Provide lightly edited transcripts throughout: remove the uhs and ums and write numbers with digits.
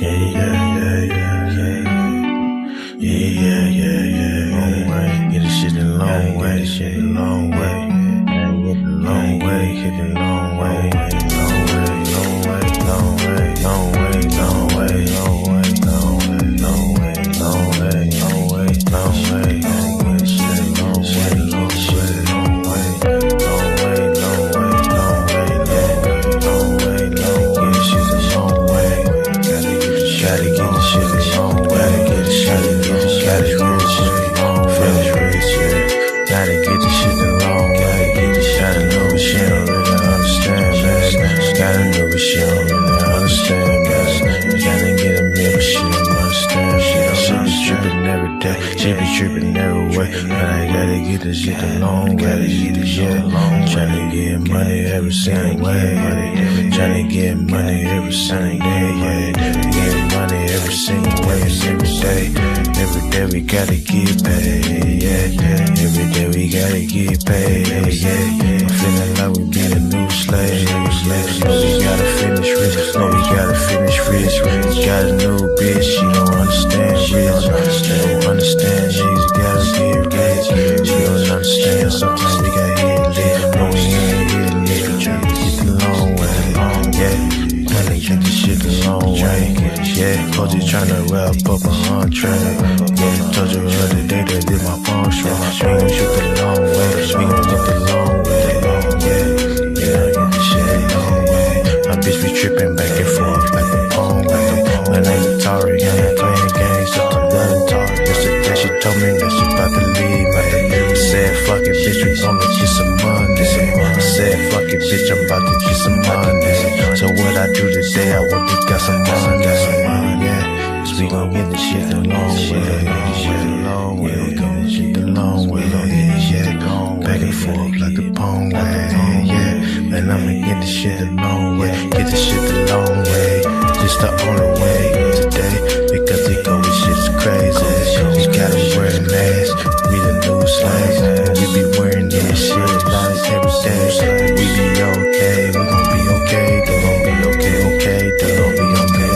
Long way, get this shit a long way, shit a long way. Long way, hit it long way, long way, long way, long way, long way, long way, long way, long way, long way, long way, long way, long way, long way, shit long way, long way, long way, long way, long way, long way, long way, shit a long way. Gotta get the shit a long way, gotta get the shit a long way, finish rich, yeah. Gotta get the shit a long way, gotta know what she don't really understand, man. Gotta know what she don't really understand, man. Gotta get a meal, but she don't understand. She be tripping every day, she be tripping every way. But I gotta get this shit a long way, tryna get money every single way, tryna get money every single day, yeah. Get money every single way, every day. Every day we gotta get paid, yeah. Every day we gotta get paid, yeah. I'm feeling like we be a new slave. No, we gotta finish rich. No, we gotta finish rich. Got a new bitch, she don't understand rich. She don't understand, she's gotta get rich. She don't understand, sometimes we gotta hit lit. No, we ain't hit lit. Tryna get the long way, yeah. Tryna get the shit the long way, yeah. Coach is tryna wrap up a entree, yeah. Told you the other day that did my phone strong. We gon' shoot the long way, we gon' get the long way, yeah. Yeah, get the shit the long way. My bitch be tripping back and forth like a phone way. My name is Tari, I ain't playing games, so I'm done Tari. Yesterday she told me that she about to leave, I said fuck it, bitch, we gonna get some money. I said fuck it, bitch, I'm about to get some money. So what I do today, I want to get some money, yeah. Cause we gon' get the shit the long way, we gon' get shit the long way, yeah. Back and forth like the pong way, yeah. Man, I'ma get the shit the long way, get the shit the long way. Just the only way today, because they go with shit's crazy. We gotta wear a mask, we the new slaves, and we be wearing this shit like every day. We be okay, we gon' be okay, they gon' be okay, they gon' be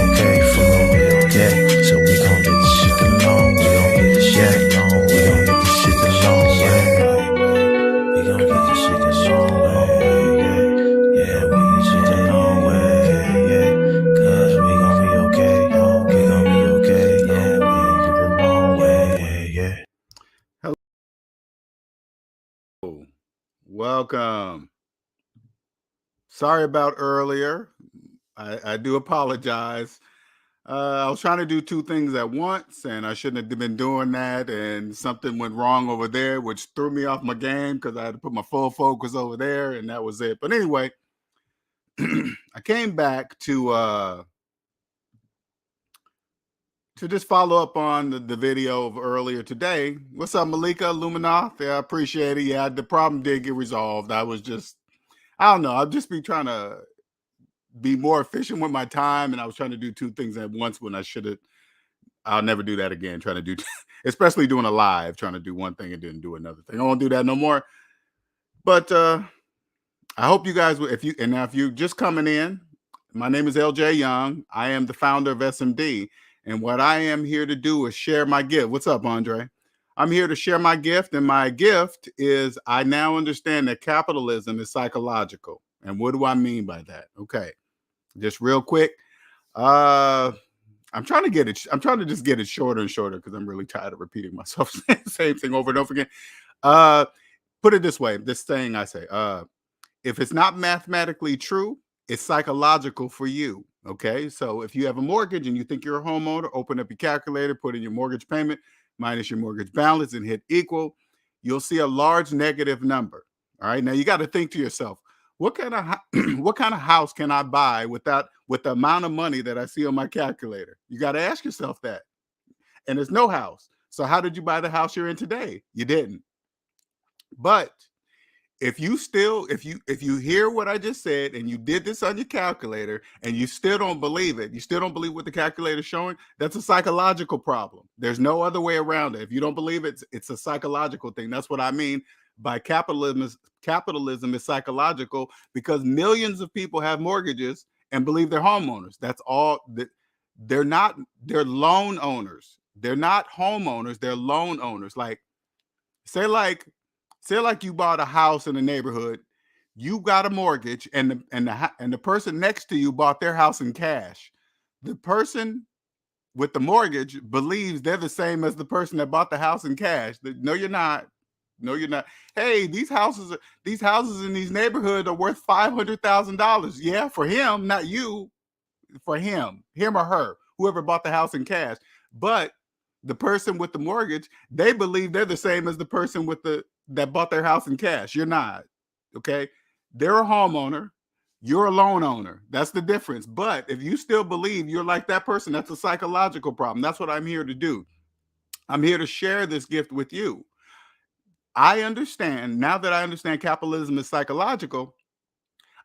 okay for me, yeah. So we gon' get the shit the long way, we gon' get the shit the long way, we gon' get the shit the long way, we gon' get the shit the long way, yeah, we get shit the long way, yeah, cause we gon' be okay, we gon' be okay, yeah, we gon' get the long way, yeah. Hello, welcome. Sorry about earlier. I do apologize. I was trying to do two things at once, and I shouldn't have been doing that, and something went wrong over there, which threw me off my game because I had to put my full focus over there, and that was it. But anyway, I came back to just follow up on the video of earlier today. What's up, Malika Luminoth? Yeah, I appreciate it. Yeah, the problem did get resolved. I was just, I don't know, I'll just be trying to be more efficient with my time, and I was trying to do two things at once when I should have. I'll never do that again. Trying to do, especially doing a live, trying to do one thing and then do another thing. I won't do that no more. But I hope you guys, if you're just coming in, my name is LJ Young. I am the founder of SMD, and what I am here to do is share my gift. What's up, Andre? I'm here to share my gift, and my gift is I now understand that capitalism is psychological. And what do I mean by that? Okay. Just real quick, I'm trying to just get it shorter and shorter because I'm really tired of repeating myself saying the same thing over and over again. Put it this way, this thing I say, if it's not mathematically true, it's psychological for you, okay? So if you have a mortgage and you think you're a homeowner, open up your calculator, put in your mortgage payment minus your mortgage balance and hit equal, you'll see a large negative number, all right? Now you got to think to yourself, what kind of house can I buy with the amount of money that I see on my calculator? You got to ask yourself that. And there's no house. So how did you buy the house you're in today? You didn't. But if you hear what I just said and you did this on your calculator and you still don't believe it, you still don't believe what the calculator's showing, that's a psychological problem. There's no other way around it. If you don't believe it, it's a psychological thing. That's what I mean by capitalism is psychological, because millions of people have mortgages and believe they're homeowners. That's all. They're loan owners. They're not homeowners, they're loan owners. Say like say like you bought a house in a neighborhood, you got a mortgage, and the person next to you bought their house in cash. The person with the mortgage believes they're the same as the person that bought the house in cash. No, you're not. No, you're not. Hey, these houses in these neighborhoods are worth $500,000. Yeah, for him, not you. For him or her, whoever bought the house in cash. But the person with the mortgage, they believe they're the same as the person that bought their house in cash. You're not. Okay, they're a homeowner. You're a loan owner. That's the difference. But if you still believe you're like that person, that's a psychological problem. That's what I'm here to do. I'm here to share this gift with you. I understand, now that I understand capitalism is psychological,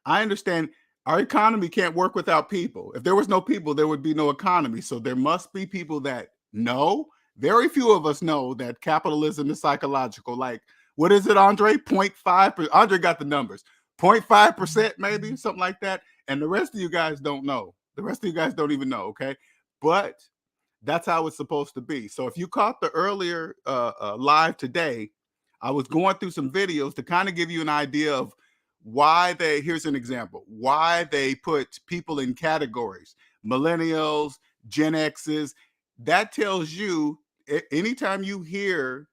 I understand our economy can't work without people. If there was no people, there would be no economy. So there must be people that know. Very few of us know that capitalism is psychological. Like, what is it, Andre? 0.5%. Andre got the numbers. 0.5%, maybe, something like that. And the rest of you guys don't know. The rest of you guys don't even know, okay? But that's how it's supposed to be. So if you caught the earlier live today, I was going through some videos to kind of give you an idea of here's an example, why they put people in categories, millennials, Gen X's. That tells you, anytime you hear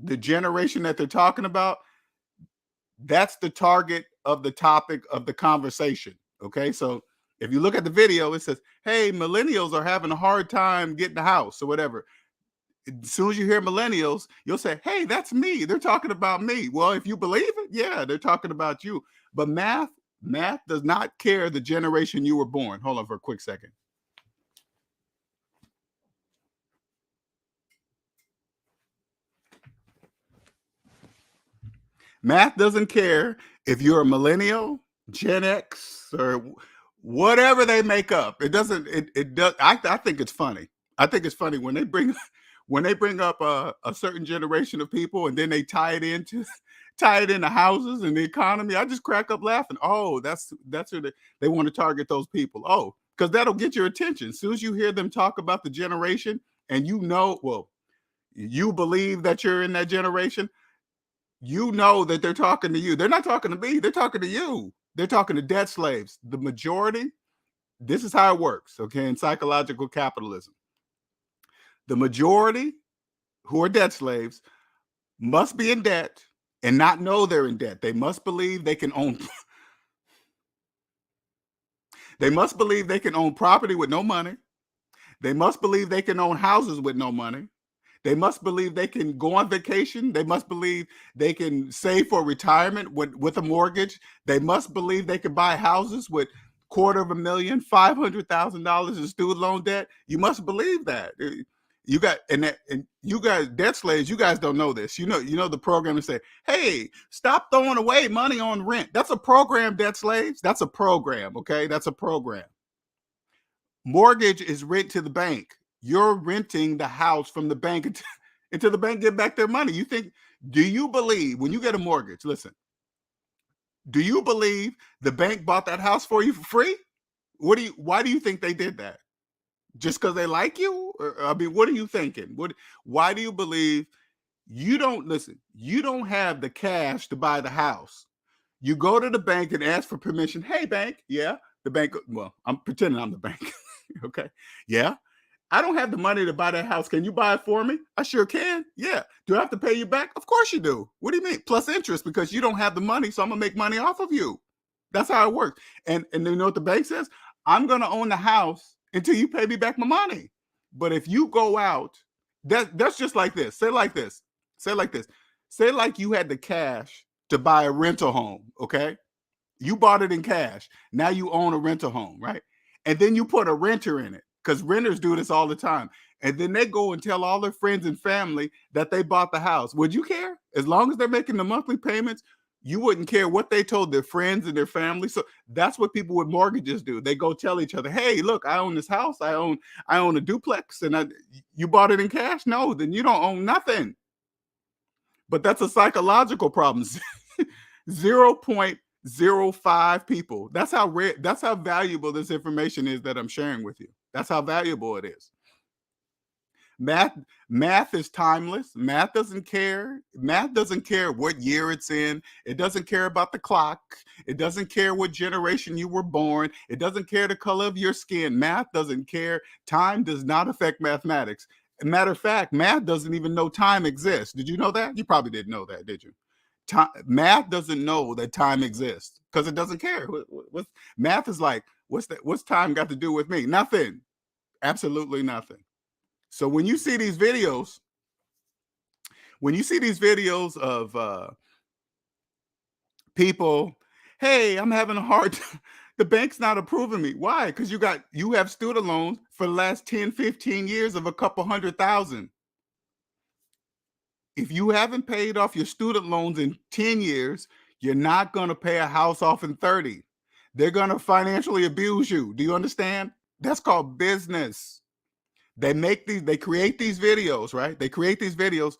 the generation that they're talking about, that's the target of the topic of the conversation. Okay, so if you look at the video, it says, hey, millennials are having a hard time getting a house or whatever. As soon as you hear millennials, you'll say, hey, that's me. They're talking about me. Well, if you believe it, yeah, they're talking about you. But math does not care the generation you were born. Hold on for a quick second. Math doesn't care if you're a millennial, Gen X, or whatever they make up. It doesn't. It does. I think it's funny. I think it's funny when they bring up a certain generation of people and then they tie it into houses and the economy. I just crack up laughing. Oh, that's who they want to target, those people. Oh, because that'll get your attention. As soon as you hear them talk about the generation, and you believe that you're in that generation, you know that they're talking to you. They're not talking to me. They're talking to you. They're talking to debt slaves. The majority, this is how it works, okay, in psychological capitalism. The majority who are debt slaves must be in debt and not know they're in debt. They must believe they can own property with no money. They must believe they can own houses with no money. They must believe they can go on vacation. They must believe they can save for retirement with a mortgage. They must believe they can buy houses with $250,000, $500,000 in student loan debt. You must believe that. You guys, debt slaves, you guys don't know this. You know the program to say, hey, stop throwing away money on rent. That's a program, debt slaves. That's a program, okay? That's a program. Mortgage is rent to the bank. You're renting the house from the bank until the bank get back their money. Do you believe when you get a mortgage, listen, do you believe the bank bought that house for you for free? Why do you think they did that? Just because they like you? I mean, what are you thinking? Why do you believe you don't have the cash to buy the house? You go to the bank and ask for permission. Hey, bank. Yeah. The bank. Well, I'm pretending I'm the bank. Okay. Yeah. I don't have the money to buy that house. Can you buy it for me? I sure can. Yeah. Do I have to pay you back? Of course you do. What do you mean? Plus interest, because you don't have the money, so I'm going to make money off of you. That's how it works. And you know what the bank says? I'm going to own the house until you pay me back my money. But if you go out, that's just like this. Say like this. Say like this. Say like you had the cash to buy a rental home, okay? You bought it in cash. Now you own a rental home, right? And then you put a renter in it, because renters do this all the time. And then they go and tell all their friends and family that they bought the house. Would you care? As long as they're making the monthly payments, you wouldn't care what they told their friends and their family. So that's what people with mortgages do. They go tell each other, hey, look, I own this house. I own a duplex, and you bought it in cash? No, then you don't own nothing. But that's a psychological problem. 0.05 people. That's how valuable this information is that I'm sharing with you. That's how valuable it is. Math is timeless. Math doesn't care. Math doesn't care what year it's in. It doesn't care about the clock. It doesn't care what generation you were born. It doesn't care the color of your skin. Math doesn't care. Time does not affect mathematics. Matter of fact, math doesn't even know time exists. Did you know that? You probably didn't know that, did you? Math doesn't know that time exists because it doesn't care. Math is like, what's time got to do with me? Nothing. Absolutely nothing. So when you see these videos, of people, hey, I'm having a hard time. The bank's not approving me. Why? Because you have student loans for the last 10, 15 years of a couple $100,000. If you haven't paid off your student loans in 10 years, you're not going to pay a house off in 30. They're going to financially abuse you. Do you understand? That's called business. They create these videos, right? They create these videos.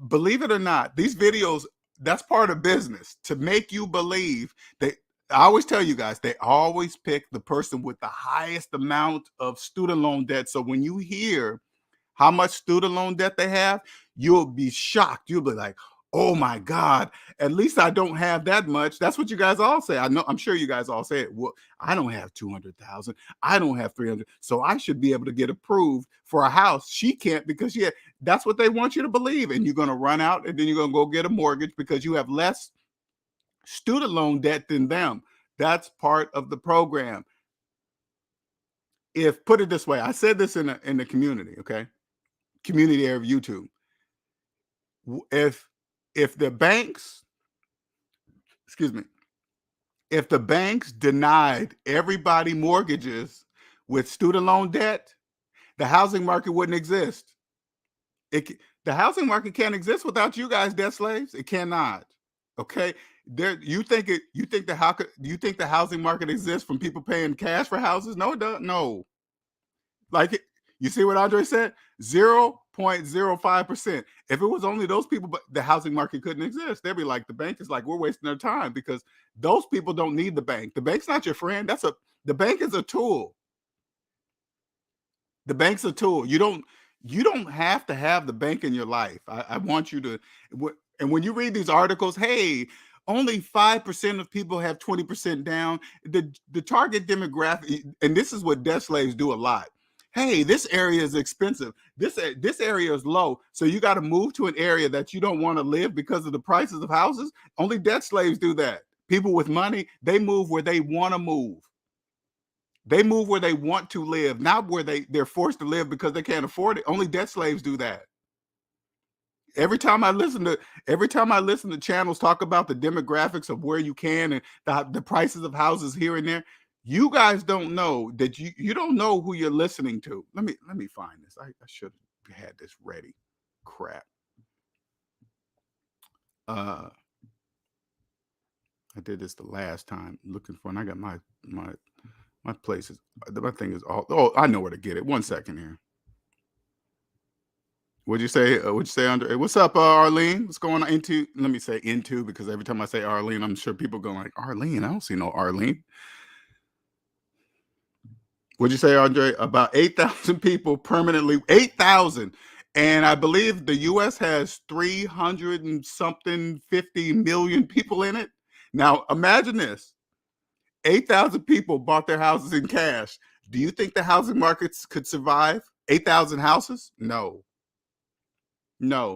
Believe it or not, these videos, that's part of business, to make you believe that. I always tell you guys, they always pick the person with the highest amount of student loan debt. So when you hear how much student loan debt they have, you'll be shocked. You'll be like, oh my God, at least I don't have that much. That's what you guys all say. I know, I'm sure you guys all say it. Well, I don't have 200,000. I don't have 300. So I should be able to get approved for a house. She can't because that's what they want you to believe. And you're going to run out and then you're going to go get a mortgage because you have less student loan debt than them. That's part of the program. Put it this way, I said this in the community, okay? Community area of YouTube. If the banks, if the banks denied everybody mortgages with student loan debt, the housing market wouldn't exist. The housing market can't exist without you guys, debt slaves. It cannot. Okay. You think the housing market exists from people paying cash for houses? No, it doesn't. No. You see what Andre said? 0.05%. If it was only those people, but the housing market couldn't exist. They'd be like, the bank is like, we're wasting our time because those people don't need the bank. The bank's not your friend. The bank is a tool. The bank's a tool. You don't have to have the bank in your life. I want you to, and when you read these articles, hey, only 5% of people have 20% down. The target demographic, and this is what debt slaves do a lot. Hey, this area is expensive. This area is low. So you got to move to an area that you don't want to live because of the prices of houses. Only debt slaves do that. People with money, they move where they want to move. They move where they want to live, not where they're forced to live because they can't afford it. Only debt slaves do that. Every time I listen to channels talk about the demographics of where you can and the prices of houses here and there, you guys don't know that you don't know who you're listening to. Let me find this. I should have had this ready. Crap. I did this the last time looking for, and I got my places. My thing is all. Oh, I know where to get it. 1 second here. What'd you say, Andre? What's up, Arlene? What's going on? Let me say into, because every time I say Arlene, I'm sure people going like, Arlene? I don't see no Arlene. What'd you say, Andre? About 8,000 people permanently, 8,000. And I believe the U.S. has 300 and something 50 million people in it. Now, imagine this. 8,000 people bought their houses in cash. Do you think the housing markets could survive 8,000 houses? No.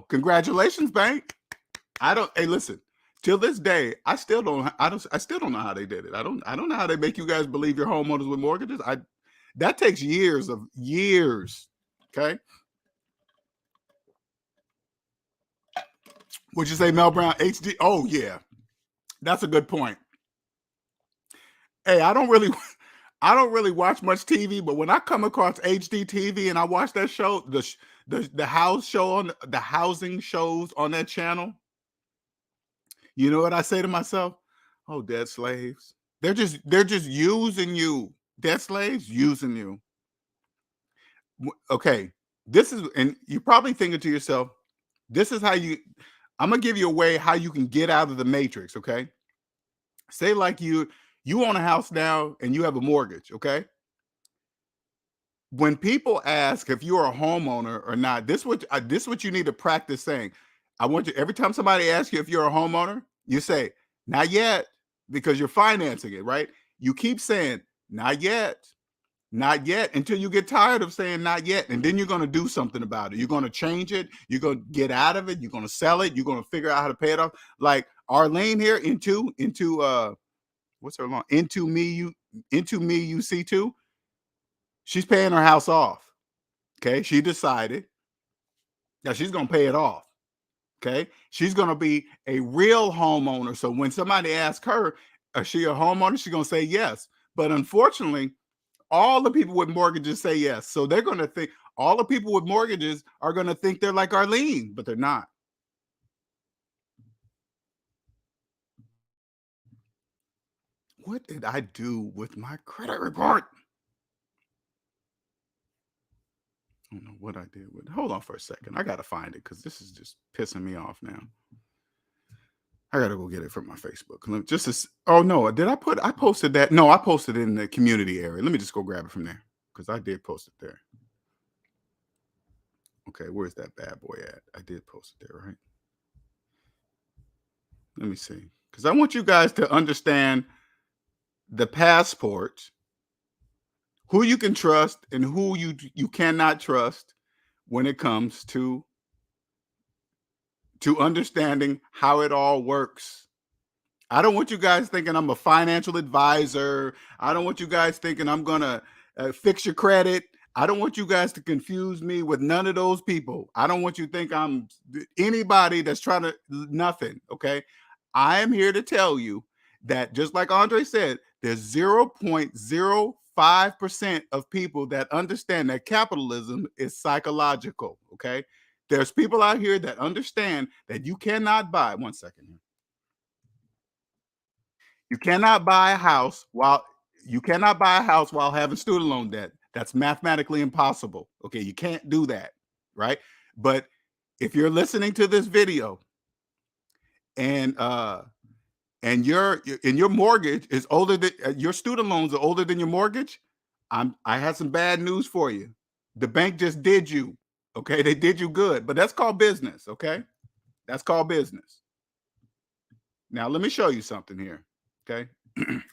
Congratulations, bank. Hey, listen, till this day, I still don't know how they did it. I don't know how they make you guys believe you're homeowners with mortgages. That takes years. Okay. What'd you say, Mel Brown? HD? Oh yeah. That's a good point. Hey, I don't really watch much TV, but when I come across HD TV and I watch that show, the housing shows on that channel, you know what I say to myself? Oh, debt slaves. They're just using you. Debt slaves using you. Okay, and you're probably thinking to yourself, this is I'm gonna give you a way how you can get out of the matrix. Okay, say like you own a house now and you have a mortgage. Okay, when people ask if you're a homeowner or not, this what you need to practice saying. I want you, every time somebody asks you if you're a homeowner, you say, not yet, because you're financing it, right? You keep saying, not yet, not yet, until you get tired of saying not yet. And then you're going to do something about it. You're going to change it. You're going to get out of it. You're going to sell it. You're going to figure out how to pay it off. Like Arlene here into what's her long? Into me, you see too. She's paying her house off. Okay. She decided that she's going to pay it off. Okay. She's going to be a real homeowner. So when somebody asks her, is she a homeowner? She's going to say yes. But unfortunately, all the people with mortgages say yes. So they're going to think, all the people with mortgages are going to think they're like Arlene, but they're not. What did I do with my credit report? I don't know what I did with it. Hold on for a second. I got to find it because this is just pissing me off now. I got to go get it from my Facebook. Just as, oh no, I posted that. No, I posted it in the community area. Let me just go grab it from there because I did post it there. Okay, where's that bad boy at? I did post it there, right? Let me see. Because I want you guys to understand the passport, who you can trust and who you cannot trust when it comes to understanding how it all works. I don't want you guys thinking I'm a financial advisor. I don't want you guys thinking I'm going to fix your credit. I don't want you guys to confuse me with none of those people. I don't want you to think I'm anybody that's trying to nothing. Okay. I am here to tell you that just like Andre said, there's 0.05% of people that understand that capitalism is psychological. Okay. There's people out here that understand that you cannot buy. One second here. You cannot buy a house while having student loan debt. That's mathematically impossible. Okay, you can't do that, right? But if you're listening to this video and your mortgage is older than your student loans are older than your mortgage, I had some bad news for you. The bank just did you. Okay, they did you good, but that's called business. Okay, that's called business. Now let me show you something here. Okay. I'm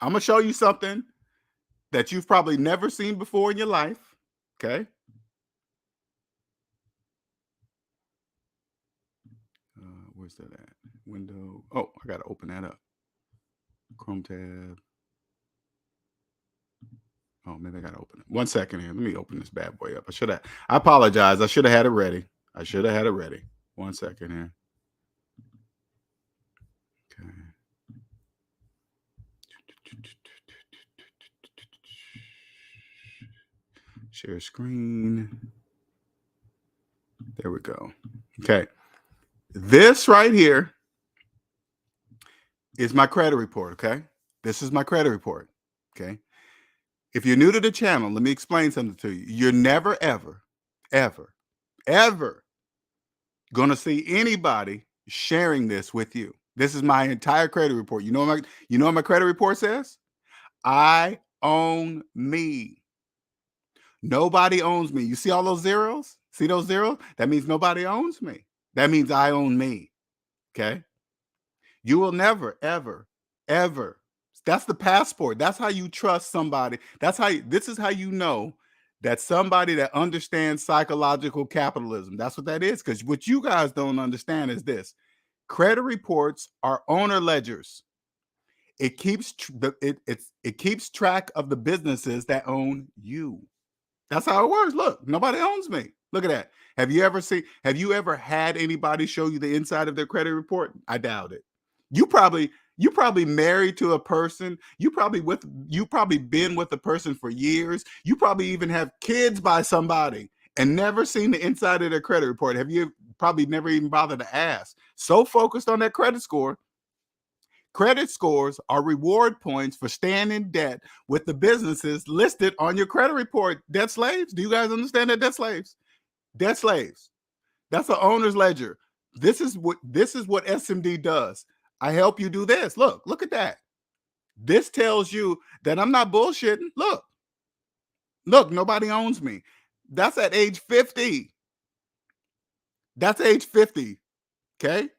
gonna show you something that you've probably never seen before in your life. Okay. Where's that at? Window. Oh, I gotta open that up. Chrome tab. Oh, maybe I gotta open it. 1 second here. Let me open this bad boy up. I apologize. I should have had it ready. 1 second here. Okay. Share screen. There we go. Okay. This right here is my credit report. Okay. This is my credit report. Okay. If you're new to the channel, let me explain something to you. You're never, ever, ever, ever going to see anybody sharing this with you. This is my entire credit report. You know what my credit report says? I own me. Nobody owns me. You see all those zeros? See those zeros? That means nobody owns me. That means I own me. Okay. You will never, ever, ever. That's the passport. That's how you trust somebody. This is how you know that somebody that understands psychological capitalism. That's what that is. Because what you guys don't understand is this. Credit reports are owner ledgers. It keeps it keeps track of the businesses that own you. That's how it works. Look, nobody owns me. Look at that. Have you ever had anybody show you the inside of their credit report? I doubt it. You probably married to a person. You probably been with a person for years. You probably even have kids by somebody and never seen the inside of their credit report. Have you probably never even bothered to ask? So focused on that credit score. Credit scores are reward points for staying in debt with the businesses listed on your credit report. Debt slaves? Do you guys understand that? Debt slaves. Debt slaves. That's the owner's ledger. This is what SMD does. I help you do this. Look at that. This tells you that I'm not bullshitting. Look, Look, nobody owns me. That's at age 50. That's age 50. Okay.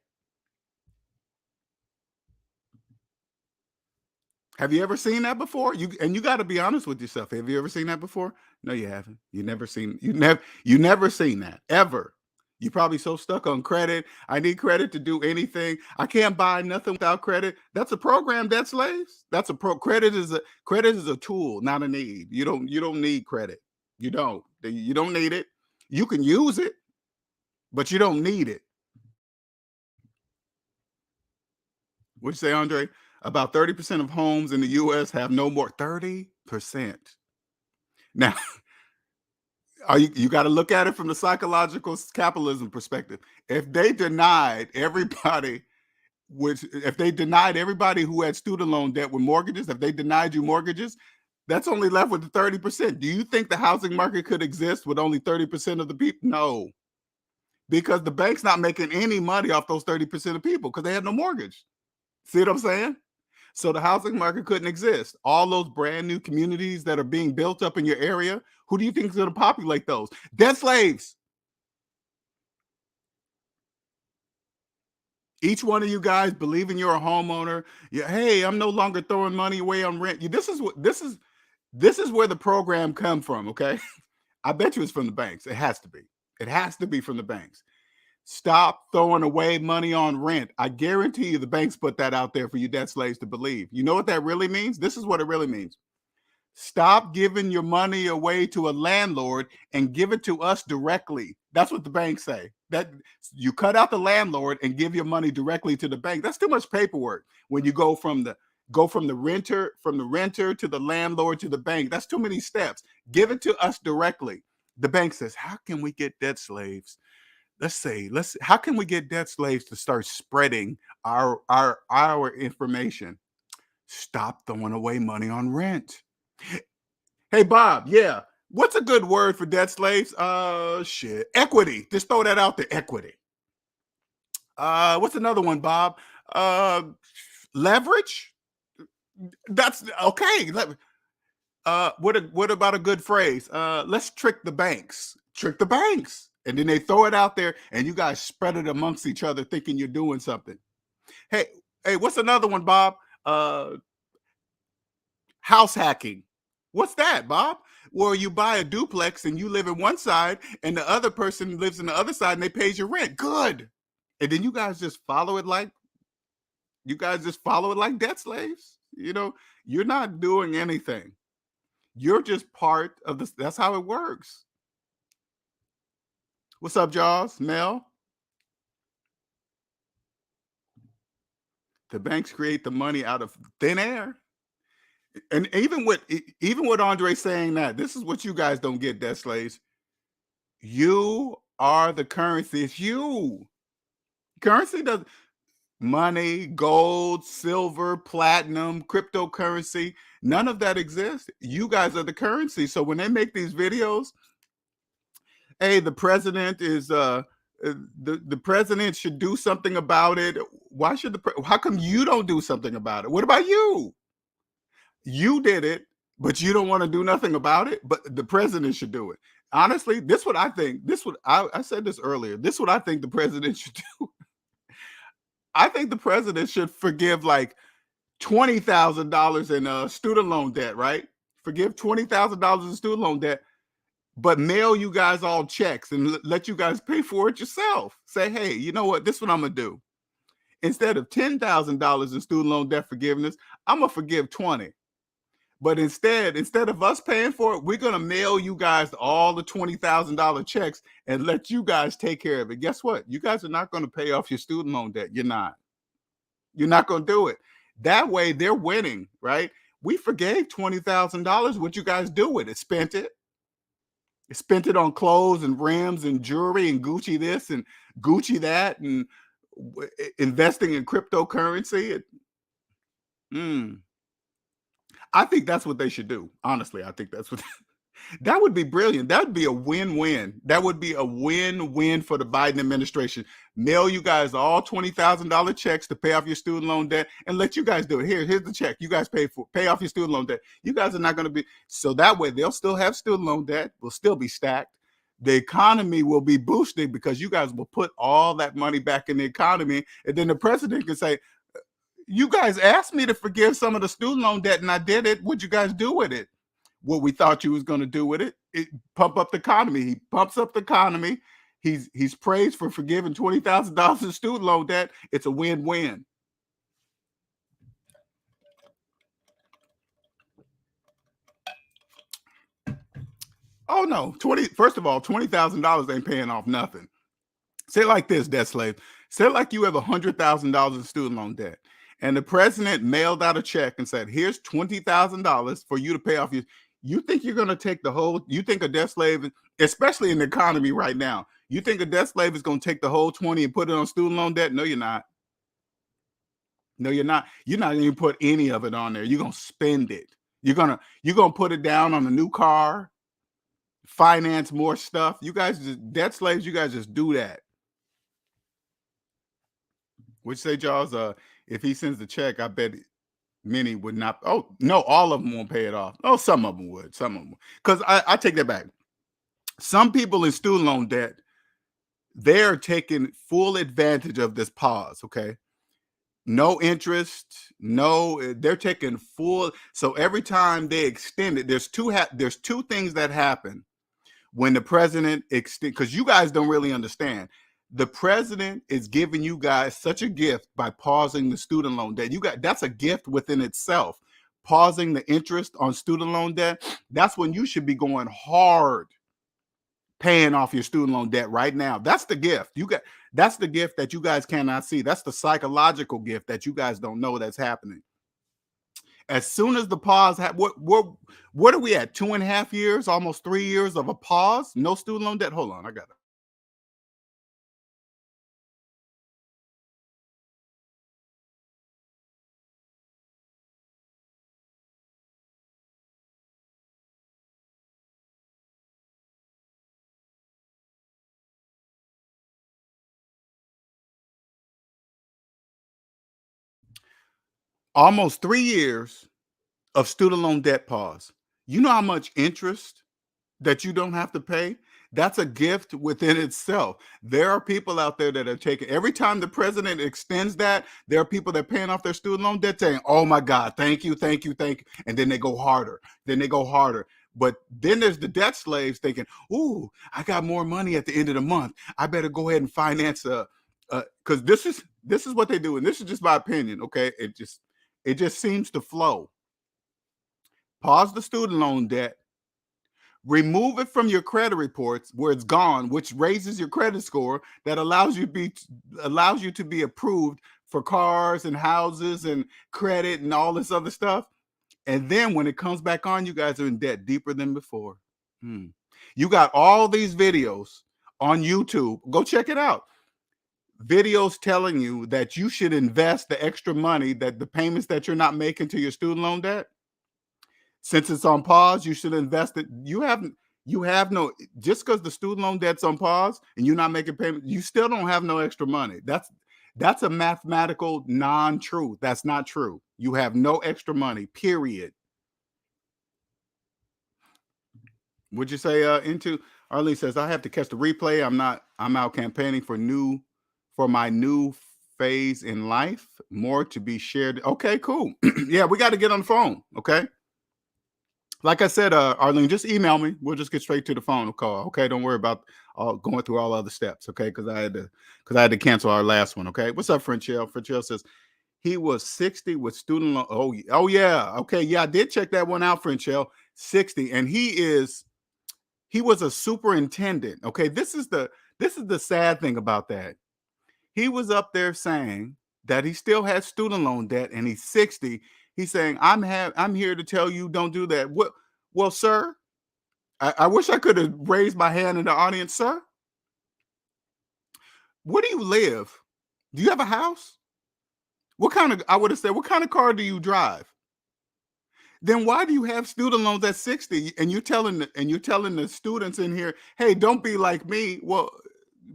Have you ever seen that before? You got to be honest with yourself. Have you ever seen that before? No, you haven't. You never seen that ever. You probably so stuck on credit. I need credit to do anything. I can't buy nothing without credit. That's a program, debt slaves. That's a credit is a tool, not a need. You don't need credit. You don't need it. You can use it, but you don't need it. What'd you say, Andre? About 30% of homes in the US have no more 30%. Now, you got to look at it from the psychological capitalism perspective. If they denied everybody, who had student loan debt with mortgages, if they denied you mortgages, that's only left with the 30%. Do you think the housing market could exist with only 30% of the people? No, because the bank's not making any money off those 30% of people because they have no mortgage. See what I'm saying? So the housing market couldn't exist. All those brand new communities that are being built up in your area, who do you think is going to populate those? Debt slaves. Each one of you guys believing you're a homeowner. Yeah, hey, I'm no longer throwing money away on rent. This is where the program come from. Okay, I bet you it's from the banks. It has to be. It has to be from the banks. Stop throwing away money on rent. I guarantee you the banks put that out there for you debt slaves to believe. You know what that really means? This is what it really means. Stop giving your money away to a landlord and give it to us directly. That's what the banks say. That you cut out the landlord and give your money directly to the bank. That's too much paperwork when you go from the renter to the landlord to the bank. That's too many steps. Give it to us directly. The bank says, "How can we get debt slaves? How can we get debt slaves to start spreading our information? Stop throwing away money on rent." Hey Bob, yeah. What's a good word for debt slaves? Shit. Equity. Just throw that out there. Equity. What's another one, Bob? Uh Leverage? That's okay. What about a good phrase? Let's trick the banks. Trick the banks. And then they throw it out there and you guys spread it amongst each other thinking you're doing something. Hey, hey, what's another one, Bob? House hacking. What's that, Bob? Well, you buy a duplex and you live in one side and the other person lives in the other side and they pays your rent. Good. And then you guys just follow it like debt slaves. You're not doing anything. You're just part of this. That's how it works. What's up, Jaws? Mel? The banks create the money out of thin air. And even with Andre saying that, this is what you guys don't get, debt slaves. You are the currency. It's you. Currency does money, gold, silver, platinum, cryptocurrency. None of that exists. You guys are the currency. So when they make these videos, hey, the president is the president should do something about it. How come you don't do something about it? What about you? You did it, but you don't want to do nothing about it. But the president should do it. Honestly, this what I think. I said this earlier. This what I think the president should do. I think the president should forgive like $20,000 in student loan debt. Right? Forgive $20,000 in student loan debt, but mail you guys all checks and let you guys pay for it yourself. Say, hey, you know what? This is what I'm gonna do. Instead of $10,000 in student loan debt forgiveness, I'm gonna forgive 20. But instead of us paying for it, we're gonna mail you guys all the $20,000 checks and let you guys take care of it. Guess what? You guys are not gonna pay off your student loan debt. You're not. You're not gonna do it. That way, they're winning, right? We forgave $20,000. What you guys do with it? Spent it. Spent it on clothes and rims and jewelry and Gucci this and Gucci that and investing in cryptocurrency. I think that's what they should do. Honestly, I think that's what That would be brilliant. That would be a win-win. That would be a win-win for the Biden administration. Mail you guys all $20,000 checks to pay off your student loan debt and let you guys do it. Here's the check. You guys pay off your student loan debt. You guys are not going to be, so that way they'll still have student loan debt, will still be stacked. The economy will be boosted because you guys will put all that money back in the economy. And then the president can say, you guys asked me to forgive some of the student loan debt and I did it. What'd you guys do with it? What we thought you was going to do with it. It pump up the economy. He pumps up the economy. He's praised for forgiving $20,000 in student loan debt. It's a win-win. Oh no, first of all, $20,000 ain't paying off nothing. Say it like this, debt slave. Say it like you have $100,000 in student loan debt, and the president mailed out a check and said, "Here's $20,000 for you to pay off your." You think you're going to take the whole? You think a debt slave, especially in the economy right now, you think a debt slave is going to take the whole 20 and put it on student loan debt? No, you're not. No, you're not. You're not even put any of it on there. You're going to spend it. You're gonna put it down on a new car, finance more stuff. You guys just debt slaves. You guys just do that. Which say, Jaws, if he sends the check, I bet many would not. Oh, no, all of them won't pay it off. Oh, some of them would. Some of them. Because I take that back. Some people in student loan debt, they're taking full advantage of this pause, okay? No interest, they're taking full. So every time they extend it, there's two things that happen when the president extend, because you guys don't really understand. The president is giving you guys such a gift by pausing the student loan debt. That's a gift within itself. Pausing the interest on student loan debt, that's when you should be going hard paying off your student loan debt right now. That's the gift. That's the gift that you guys cannot see. That's the psychological gift that you guys don't know that's happening. As soon as the pause, what are we at? 2.5 years, almost 3 years of a pause? No student loan debt. Hold on, I got it. Almost 3 years of student loan debt pause. You know how much interest that you don't have to pay? That's a gift within itself. There are people out there that are taking, every time the president extends that, there are people that are paying off their student loan debt saying, oh my God, thank you, thank you, thank you. And then they go harder. But then there's the debt slaves thinking, ooh, I got more money at the end of the month. I better go ahead and finance because this is what they do. And this is just my opinion, okay? It just seems to flow. Pause the student loan debt, remove it from your credit reports where it's gone, which raises your credit score, that allows you to be approved for cars and houses and credit and all this other stuff. And then when it comes back on, you guys are in debt deeper than before. You got all these videos on YouTube. Go check it out. Videos telling you that you should invest the extra money, that the payments that you're not making to your student loan debt, since it's on pause, you should invest it. You have no, just because the student loan debt's on pause and you're not making payments, you still don't have no extra money. That's a mathematical non-truth. That's not true. You have no extra money, period. Would you say into Arlene says, I have to catch the replay. I'm out campaigning for my new phase in life. More to be shared. Okay, cool. Yeah, we got to get on the phone. Okay. Like I said, Arlene, just email me. We'll just get straight to the phone call. Okay, don't worry about going through all other steps. Okay, because I had to cancel our last one. Okay, what's up, Frenchell? Frenchell says he was 60 with student loan. Oh yeah. Okay, yeah, I did check that one out, Frenchell. 60, and he was a superintendent. Okay, this is the sad thing about that. He was up there saying that he still has student loan debt, and he's 60. He's saying, I'm here to tell you don't do that. Well, sir, I wish I could have raised my hand in the audience, sir. Where do you live? Do you have a house? I would have said, what kind of car do you drive? Then why do you have student loans at 60? And you're telling the students in here, hey, don't be like me. Well,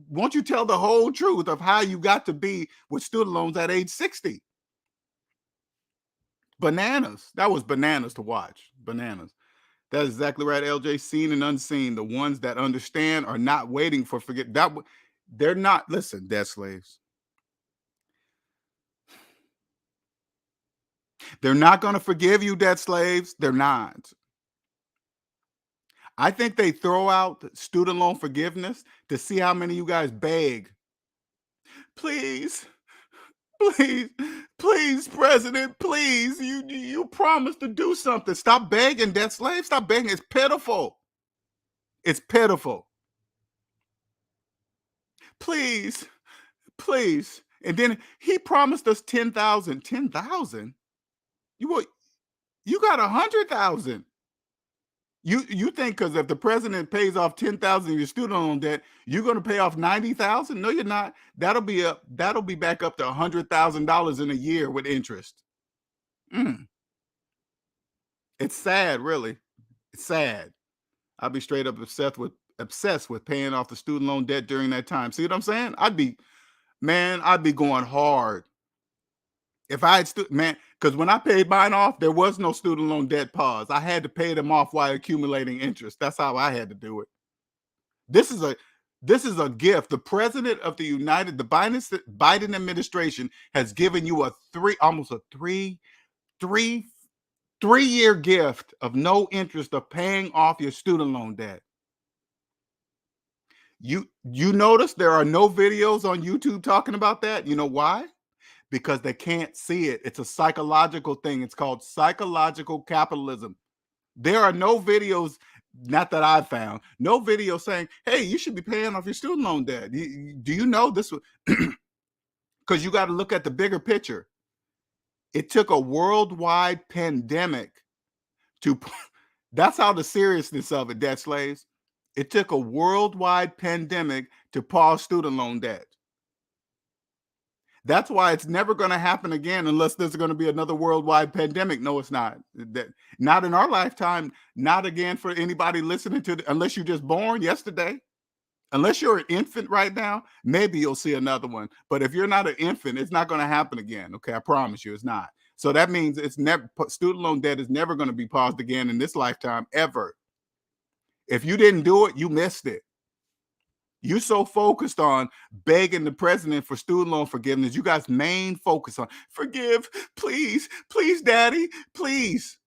won't you tell the whole truth of how you got to be with student loans at age 60? Bananas. That was bananas to watch. Bananas. That's exactly right, LJ. Seen and unseen. The ones that understand are not waiting for forget that. They're not. Listen, debt slaves. They're not going to forgive you, debt slaves. They're not. I think they throw out student loan forgiveness to see how many of you guys beg. Please, please, please, President, please. You promised to do something. Stop begging, debt slaves. Stop begging. It's pitiful. It's pitiful. Please, please. And then he promised us 10,000. 10,000? You got 100,000. You think because if the president pays off 10,000 of your student loan debt, you're going to pay off 90,000? No, you're not. That'll be back up to $100,000 in a year with interest. It's sad, really. It's sad. I'd be straight up obsessed with paying off the student loan debt during that time. See what I'm saying? I'd be going hard if I had because when I paid mine off, there was no student loan debt pause. I had to pay them off while accumulating interest. That's how I had to do it. This is a gift. The president of the Biden administration has given you almost a three-year gift of no interest of paying off your student loan debt. You notice there are no videos on YouTube talking about that? You know why? Because they can't see it. It's a psychological thing. It's called psychological capitalism. There are no videos, not that I've found, no videos saying, hey, you should be paying off your student loan debt. Do you know this? Because you got to look at the bigger picture. It took a worldwide pandemic that's how the seriousness of it, debt slaves. It took a worldwide pandemic to pause student loan debt. That's why it's never going to happen again unless there's going to be another worldwide pandemic. No, it's not. Not in our lifetime. Not again for anybody listening to unless you're just born yesterday. Unless you're an infant right now, maybe you'll see another one. But if you're not an infant, it's not going to happen again. Okay, I promise you, it's not. So that means student loan debt is never going to be paused again in this lifetime ever. If you didn't do it, you missed it. You so focused on begging the president for student loan forgiveness. You guys' main focus on forgive, please, please, daddy, please.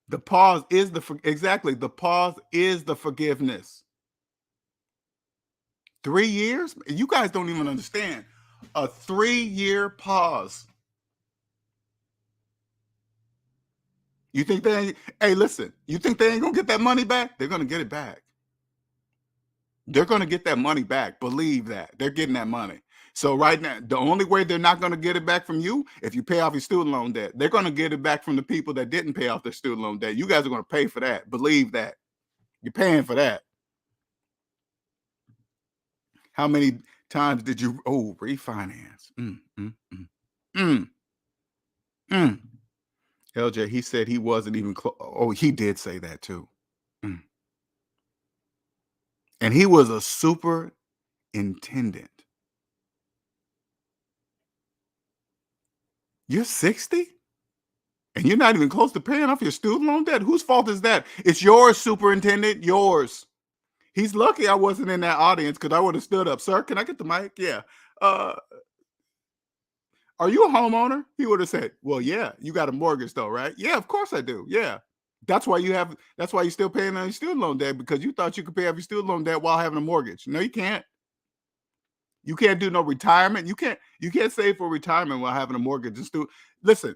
The pause is the pause is the forgiveness. 3 years? You guys don't even understand. A 3-year pause. You think hey, listen, you think they ain't gonna get that money back? They're gonna get it back. They're gonna get that money back. Believe that. They're getting that money. So right now, the only way they're not gonna get it back from you, if you pay off your student loan debt, they're gonna get it back from the people that didn't pay off their student loan debt. You guys are gonna pay for that. Believe that. You're paying for that. How many times did you refinance? LJ, he said he wasn't even close. Oh, he did say that too. And he was a superintendent. You're 60? And you're not even close to paying off your student loan debt? Whose fault is that? It's yours, superintendent, yours. He's lucky I wasn't in that audience because I would have stood up. Sir, can I get the mic? Yeah. Are you a homeowner? He would have said, well, yeah, you got a mortgage though, right? Yeah, of course I do. Yeah. That's why you're still paying on your student loan debt, because you thought you could pay off your student loan debt while having a mortgage. No, you can't. You can't do no retirement. You can't save for retirement while having a mortgage. Listen,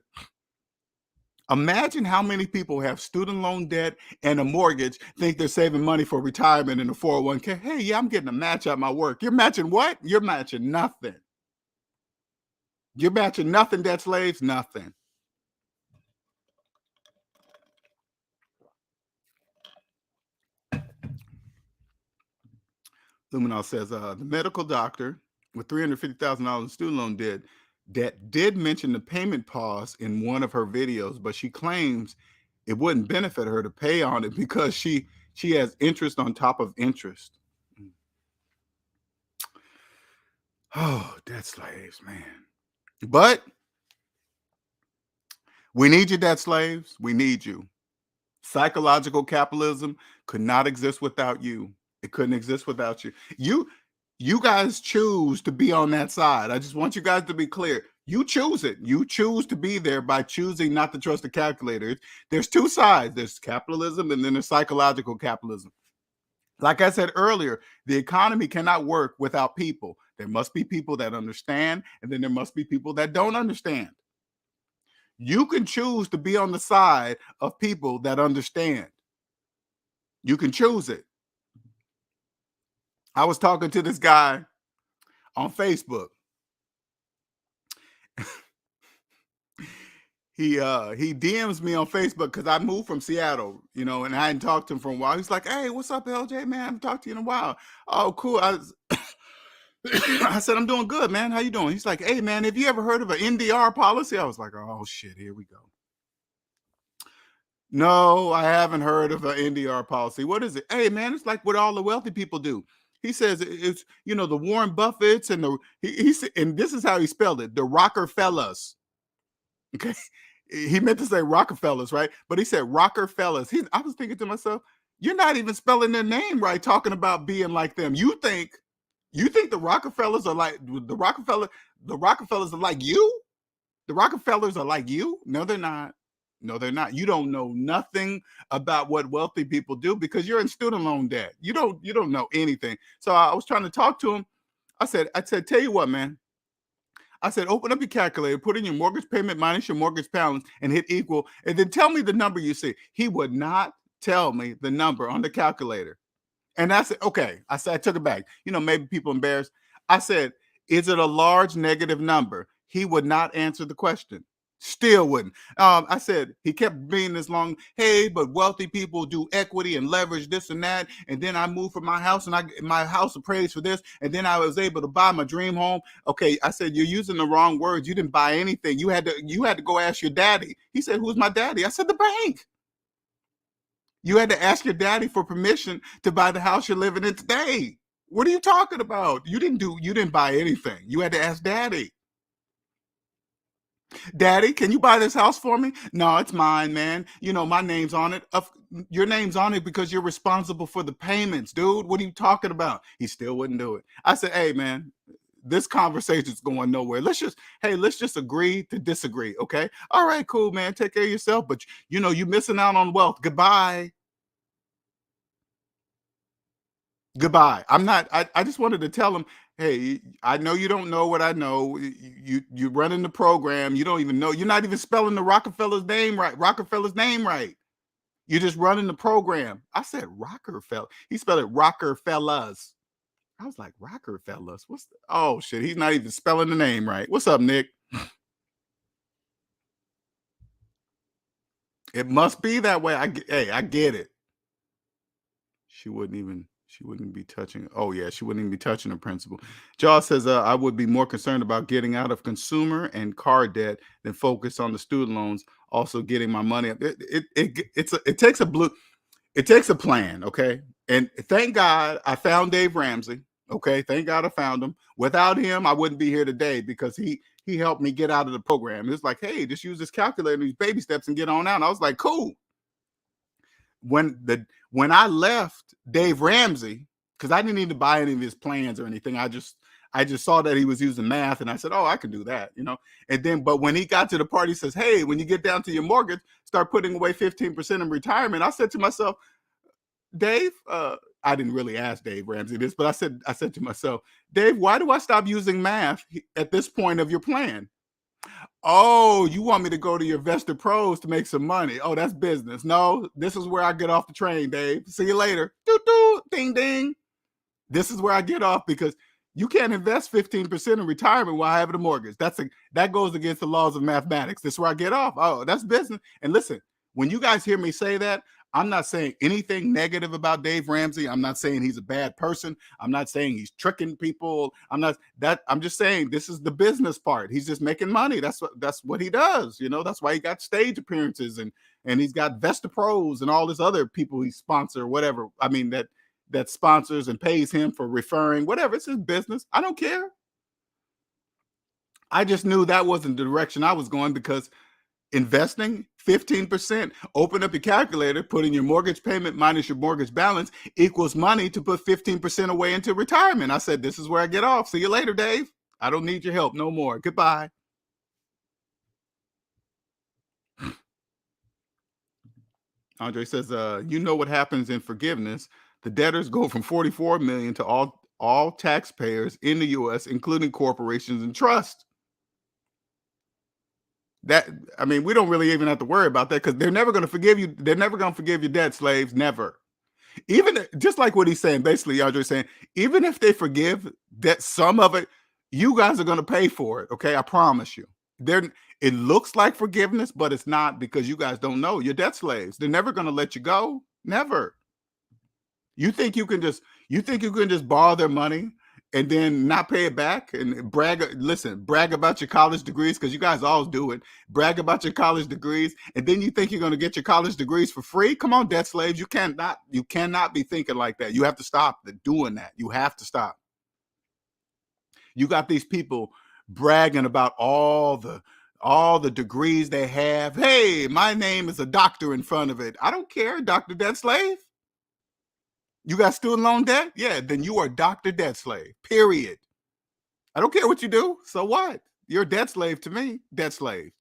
imagine how many people have student loan debt and a mortgage, think they're saving money for retirement in a 401k. Hey, yeah, I'm getting a match at my work. You're matching what? You're matching nothing. You're matching nothing, debt slaves, nothing. Luminal says, the medical doctor with $350,000 in student loan debt did mention the payment pause in one of her videos, but she claims it wouldn't benefit her to pay on it because she has interest on top of interest. Oh, debt slaves, man. But we need you, debt slaves. We need you. Psychological capitalism could not exist without you. It couldn't exist without you. You guys choose to be on that side. I just want you guys to be clear. You choose it. You choose to be there by choosing not to trust the calculator. There's two sides. There's capitalism and then there's psychological capitalism. Like I said earlier, the economy cannot work without people. There must be people that understand, and then there must be people that don't understand. You can choose to be on the side of people that understand. You can choose it. I was talking to this guy on Facebook. He DMs me on Facebook because I moved from Seattle, and I hadn't talked to him for a while. He's like, "Hey, what's up, LJ, man? I haven't talked to you in a while." Oh, cool. I said, "I'm doing good, man. How you doing?" He's like, "Hey, man, have you ever heard of an NDR policy?" I was like, "Oh shit, here we go." No, I haven't heard of an NDR policy. What is it? Hey, man, it's like what all the wealthy people do. He says it's the Warren Buffetts and he said, and this is how he spelled it, the Rockefellers. Okay, he meant to say Rockefellers, right? But he said Rockefellers. I was thinking to myself, you're not even spelling their name right. Talking about being like them, you think the Rockefellers are like the Rockefellers are like you? The Rockefellers are like you? No, they're not. No, they're not. You don't know nothing about what wealthy people do because you're in student loan debt. You don't know anything. So I was trying to talk to him. I said, tell you what, man. I said, open up your calculator, put in your mortgage payment minus your mortgage balance, and hit equal, and then tell me the number you see. He would not tell me the number on the calculator. And I said, okay. I said, I took it back. Maybe people embarrassed. I said, is it a large negative number? He would not answer the question. Still wouldn't. I said, he kept being this long, hey, but wealthy people do equity and leverage this and that. And then I moved from my house and my house appraised for this. And then I was able to buy my dream home. Okay. I said, you're using the wrong words. You didn't buy anything. You had to go ask your daddy. He said, who's my daddy? I said, the bank. You had to ask your daddy for permission to buy the house you're living in today. What are you talking about? You didn't buy anything. You had to ask daddy. Daddy, can you buy this house for me? No, it's mine, man. My name's on it. Your name's on it because you're responsible for the payments, dude. What are you talking about? He still wouldn't do it. I said, hey, man, this conversation's going nowhere. Let's just agree to disagree, okay? All right, cool, man. Take care of yourself. But, you're missing out on wealth. Goodbye. Goodbye. I just wanted to tell him, hey, I know you don't know what I know. You running the program. You don't even know. You're not even spelling the Rockefeller's name right. You're just running the program. I said Rockefeller. He spelled it Rockefellers. I was like, Rockefellers? Oh shit, he's not even spelling the name right. What's up, Nick? It must be that way. I get it. She wouldn't be touching. Oh yeah, she wouldn't even be touching the principal. Jaws says, I would be more concerned about getting out of consumer and car debt than focus on the student loans. Also getting my money up. It takes a plan. Okay. And thank God I found Dave Ramsey. Okay. Thank God I found him. Without him, I wouldn't be here today because he helped me get out of the program. It's like, hey, just use this calculator, these baby steps and get on out. And I was like, cool. When I left Dave Ramsey, because I didn't need to buy any of his plans or anything, I just saw that he was using math, and I said, "Oh, I can do that," And then, but when he got to the part, he says, "Hey, when you get down to your mortgage, start putting away 15% in retirement." I said to myself, Dave, I didn't really ask Dave Ramsey this, but I said to myself, Dave, why do I stop using math at this point of your plan? Oh, you want me to go to your Vesta Pros to make some money? Oh, that's business. No, this is where I get off the train, Dave. See you later. Doo-doo, ding, ding. This is where I get off because you can't invest 15% in retirement while having a mortgage. That goes against the laws of mathematics. This is where I get off. Oh, that's business. And listen, when you guys hear me say that, I'm not saying anything negative about Dave Ramsey. I'm not saying he's a bad person. I'm not saying he's tricking people. I'm just saying this is the business part. He's just making money. That's what he does. That's why he got stage appearances and he's got Vesta Pros and all this other people he sponsor, whatever. I mean, that sponsors and pays him for referring, whatever. It's his business. I don't care. I just knew that wasn't the direction I was going, because investing 15%, open up your calculator, put in your mortgage payment minus your mortgage balance equals money to put 15% away into retirement. I said, this is where I get off. See you later, Dave. I don't need your help no more. Goodbye. Andre says, you know what happens in forgiveness. The debtors go from 44 million to all taxpayers in the US, including corporations and trusts. We don't really even have to worry about that, because they're never going to forgive you. They're never going to forgive your debt, slaves. Never. Even just like what he's saying, basically, Andre's saying, even if they forgive that, some of it, you guys are going to pay for it. Okay. I promise you. It looks like forgiveness, but it's not, because you guys don't know. You're debt slaves. They're never going to let you go. Never. You think you can just borrow their money and then not pay it back and brag about your college degrees, because you guys always do it. Brag about your college degrees, and then you think you're going to get your college degrees for free? Come on, debt slaves. You cannot be thinking like that. You have to stop doing that. You have to stop. You got these people bragging about all the degrees they have. Hey, my name is a doctor in front of it. I don't care, Dr. Debt Slave. You got student loan debt? Yeah, then you are Dr. Debt Slave, period. I don't care what you do. So what? You're a debt slave to me, debt slave.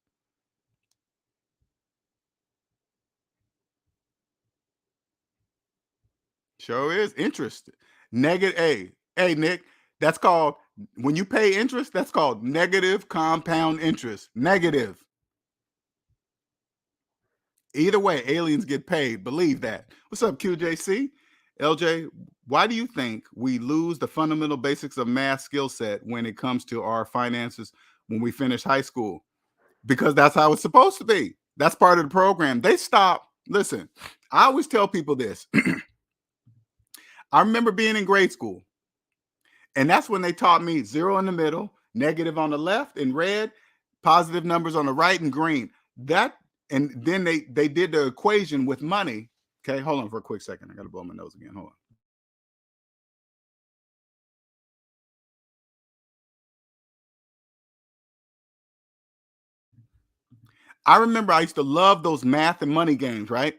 Sure is. Interest. Negative. Hey, Nick, that's called, when you pay interest, that's called negative compound interest. Negative. Either way, aliens get paid. Believe that. What's up, QJC? LJ, why do you think we lose the fundamental basics of math skill set when it comes to our finances when we finish high school? Because that's how it's supposed to be. That's part of the program. They stop. Listen, I always tell people this. I remember being in grade school, and that's when they taught me zero in the middle, negative on the left in red, positive numbers on the right in green. And then they did the equation with money. Okay, hold on for a quick second. I got to blow my nose again. Hold on. I remember I used to love those math and money games, right?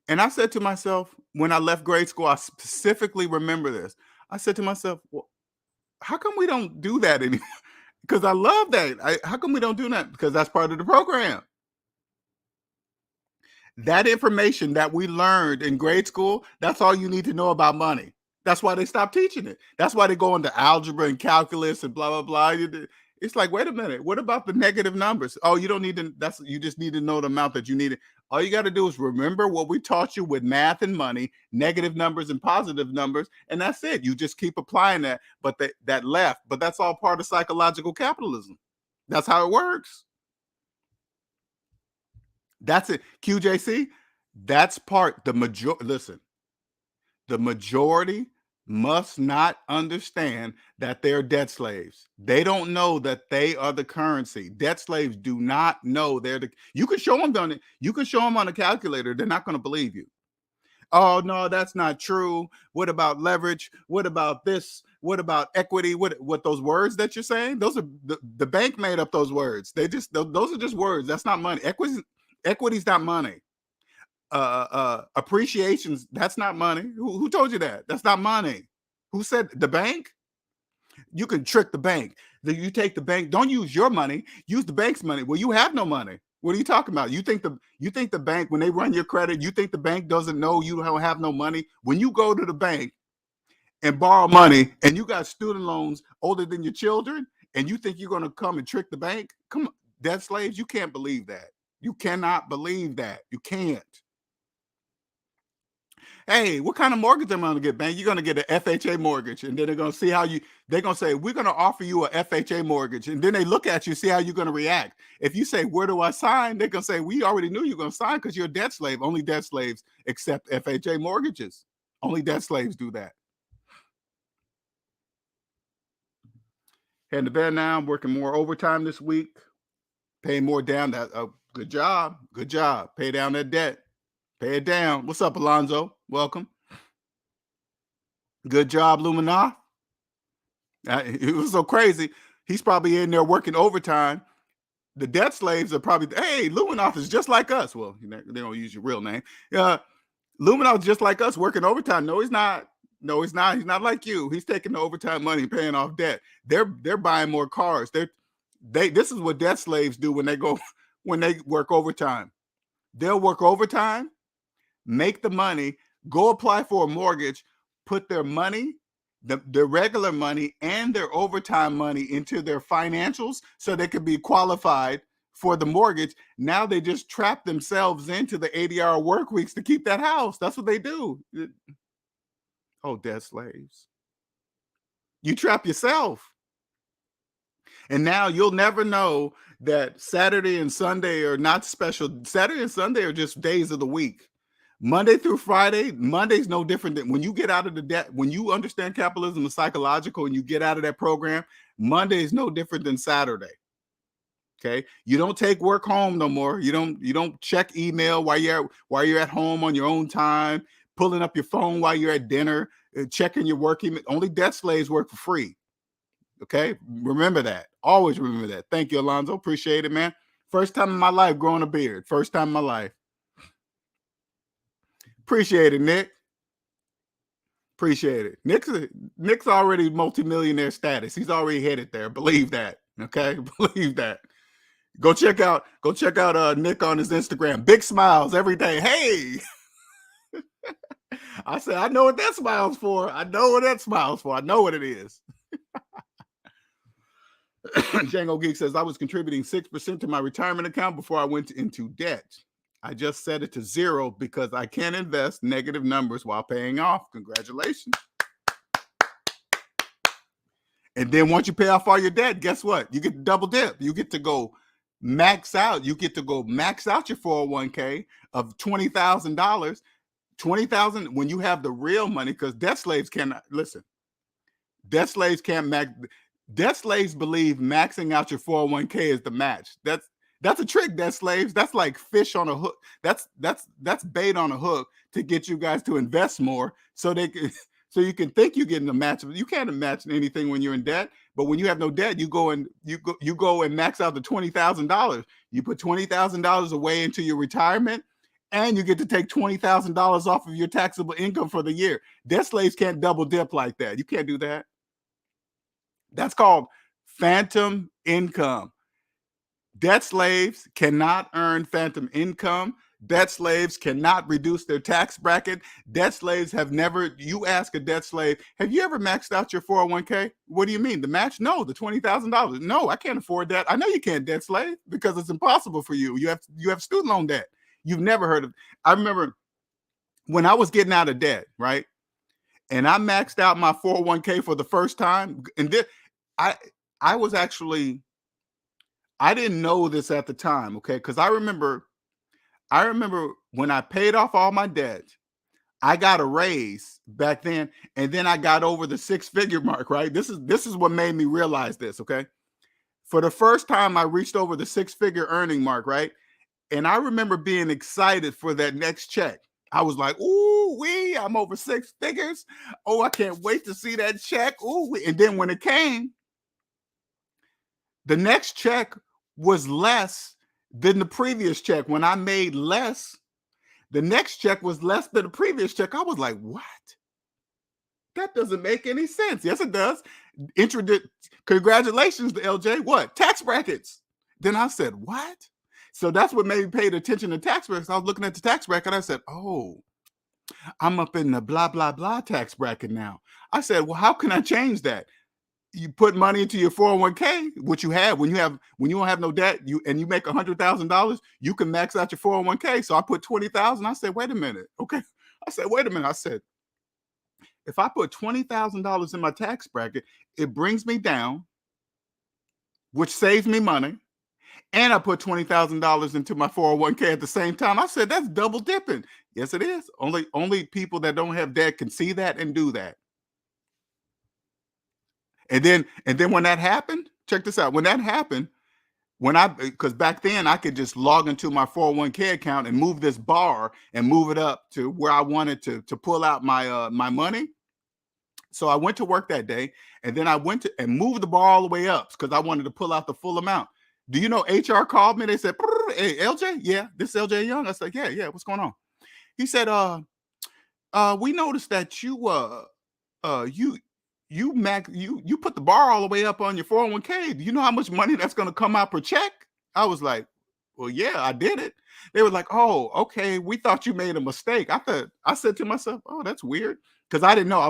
And I said to myself, when I left grade school, I specifically remember this. I said to myself, well, how come we don't do that anymore? Because I love that. How come we don't do that? Because that's part of the program. That information that we learned in grade school, that's all you need to know about money. That's why they stopped teaching it. That's why they go into algebra and calculus and blah, blah, blah. It's like, wait a minute, what about the negative numbers? Oh, you don't need to, you just need to know the amount that you need. All you got to do is remember what we taught you with math and money, negative numbers and positive numbers, and that's it. You just keep applying that, but that left, but that's all part of psychological capitalism. That's how it works. That's it. QJC, that's part, listen, the majority must not understand that they're debt slaves. They don't know that they are the currency. Debt slaves do not know you can show them on it. You can show them on a calculator. They're not going to believe you. Oh, no, that's not true. What about leverage? What about this? What about equity? What those words that you're saying? Those are the bank made up those words. Those are just words. That's not money. Equity's not money. Appreciations, that's not money. Who told you that? That's not money. Who said? The bank? You can trick the bank. You take the bank, don't use your money, use the bank's money. Well, you have no money. What are you talking about? You think the bank, when they run your credit, you think the bank doesn't know you don't have no money? When you go to the bank and borrow money and you got student loans older than your children, and you think you're going to come and trick the bank? Come on, debt slaves, you can't believe that. You cannot believe that. You can't. Hey, what kind of mortgage am I going to get, bank? You're going to get an FHA mortgage. And then they're going to see how they're going to say, we're going to offer you a FHA mortgage. And then they look at you, see how you're going to react. If you say, where do I sign? They're going to say, we already knew you were going to sign because you're a debt slave. Only debt slaves accept FHA mortgages. Only debt slaves do that. Heading to bed now. I'm working more overtime this week. Paying more down. Good job. Good job. Pay down that debt. Pay it down. What's up, Alonzo? Welcome. Good job, Lumina. It was so crazy. He's probably in there working overtime. The debt slaves are probably, hey, Luminoff is just like us. Well, they don't use your real name. Luminoff is just like us working overtime. No, he's not. No, he's not. He's not like you. He's taking the overtime money, paying off debt. They're buying more cars. This is what debt slaves do when they work overtime. They'll work overtime, make the money, go apply for a mortgage, put their money, their regular money and their overtime money into their financials so they could be qualified for the mortgage. Now they just trap themselves into the 80-hour work weeks to keep that house. That's what they do. Oh, debt slaves. You trap yourself. And now you'll never know that Saturday and Sunday are not special. Saturday and Sunday are just days of the week. Monday through Friday, Monday's no different than when you get out of the debt. When you understand capitalism is psychological and you get out of that program, Monday is no different than Saturday. Okay, you don't take work home no more. You don't check email while you're at home on your own time, pulling up your phone while you're at dinner, checking your work email. Only debt slaves work for free. Okay, remember that. Always remember that. Thank you, Alonzo. Appreciate it, man. First time in my life growing a beard. First time in my life. Appreciate it, Nick. Appreciate it. Nick's already multimillionaire status. He's already headed there. Believe that. Okay, believe that. Go check out Nick on his Instagram. Big smiles every day. Hey. I said, I know what that smile's for. I know what that smile's for. I know what it is. Django Geek says, I was contributing 6% to my retirement account before I went into debt. I just set it to 0 because I can't invest negative numbers while paying off. Congratulations. And then once you pay off all your debt, guess what? You get to double dip. You get to go max out. You get to go max out your 401k of $20,000. $20,000 when you have the real money, because debt slaves cannot listen. Debt slaves can't max. Debt slaves believe maxing out your 401k is the match. That's a trick, debt slaves. That's like fish on a hook. That's bait on a hook to get you guys to invest more, so you can think you're getting a match. You can't match anything when you're in debt. But when you have no debt, you go and max out the $20,000. You put $20,000 away into your retirement, and you get to take $20,000 off of your taxable income for the year. Debt slaves can't double dip like that. You can't do that. That's called phantom income. Debt slaves cannot earn phantom income. Debt slaves cannot reduce their tax bracket. Debt slaves have never, you ask a debt slave, have you ever maxed out your 401k? What do you mean? The match? No, the $20,000. No, I can't afford that. I know you can't, debt slave, because it's impossible for you. You have student loan debt. You've never heard of. I remember when I was getting out of debt, right? And I maxed out my 401k for the first time. And then I was actually, I didn't know this at the time, okay? Because I remember when I paid off all my debt, I got a raise back then, and then I got over the 6-figure mark, right? This is what made me realize this, okay? For the first time, I reached over the 6-figure earning mark, right? And I remember being excited for that next check. I was like, ooh, wee, I'm over 6 figures. Oh, I can't wait to see that check. Ooh, wee. And then when it came, the next check was less than the previous check. When I made less, the next check was less than the previous check. I was like, what? That doesn't make any sense. Yes, it does. Congratulations to LJ. What? Tax brackets. Then I said, what? So that's what made me pay attention to tax brackets. I was looking at the tax bracket. I said, oh, I'm up in the blah, blah, blah tax bracket now. I said, well, how can I change that? You put money into your 401k, which you have when you don't have no debt, you make $100,000, you can max out your 401k. So I put $20,000. I said, wait a minute. Okay. I said, wait a minute. I said, if I put $20,000 in my tax bracket, it brings me down, which saves me money. And I put $20,000 into my 401k at the same time. I said, that's double dipping. Yes, it is. Only people that don't have debt can see that and do that. And then when that happened, check this out. When that happened, because back then I could just log into my 401k account and move this bar and move it up to where I wanted to pull out my money. So I went to work that day, and then I went to and moved the bar all the way up because I wanted to pull out the full amount. Do you know HR called me? They said, "Hey, LJ, yeah, this is LJ Young." I said, "Yeah, what's going on?" He said, we noticed that you you put the bar all the way up on your 401k. Do you know how much money that's going to come out per check?" I was like, "Well, yeah, I did it." They were like, "Oh, okay. We thought you made a mistake." I said to myself, "Oh, that's weird," because I didn't know.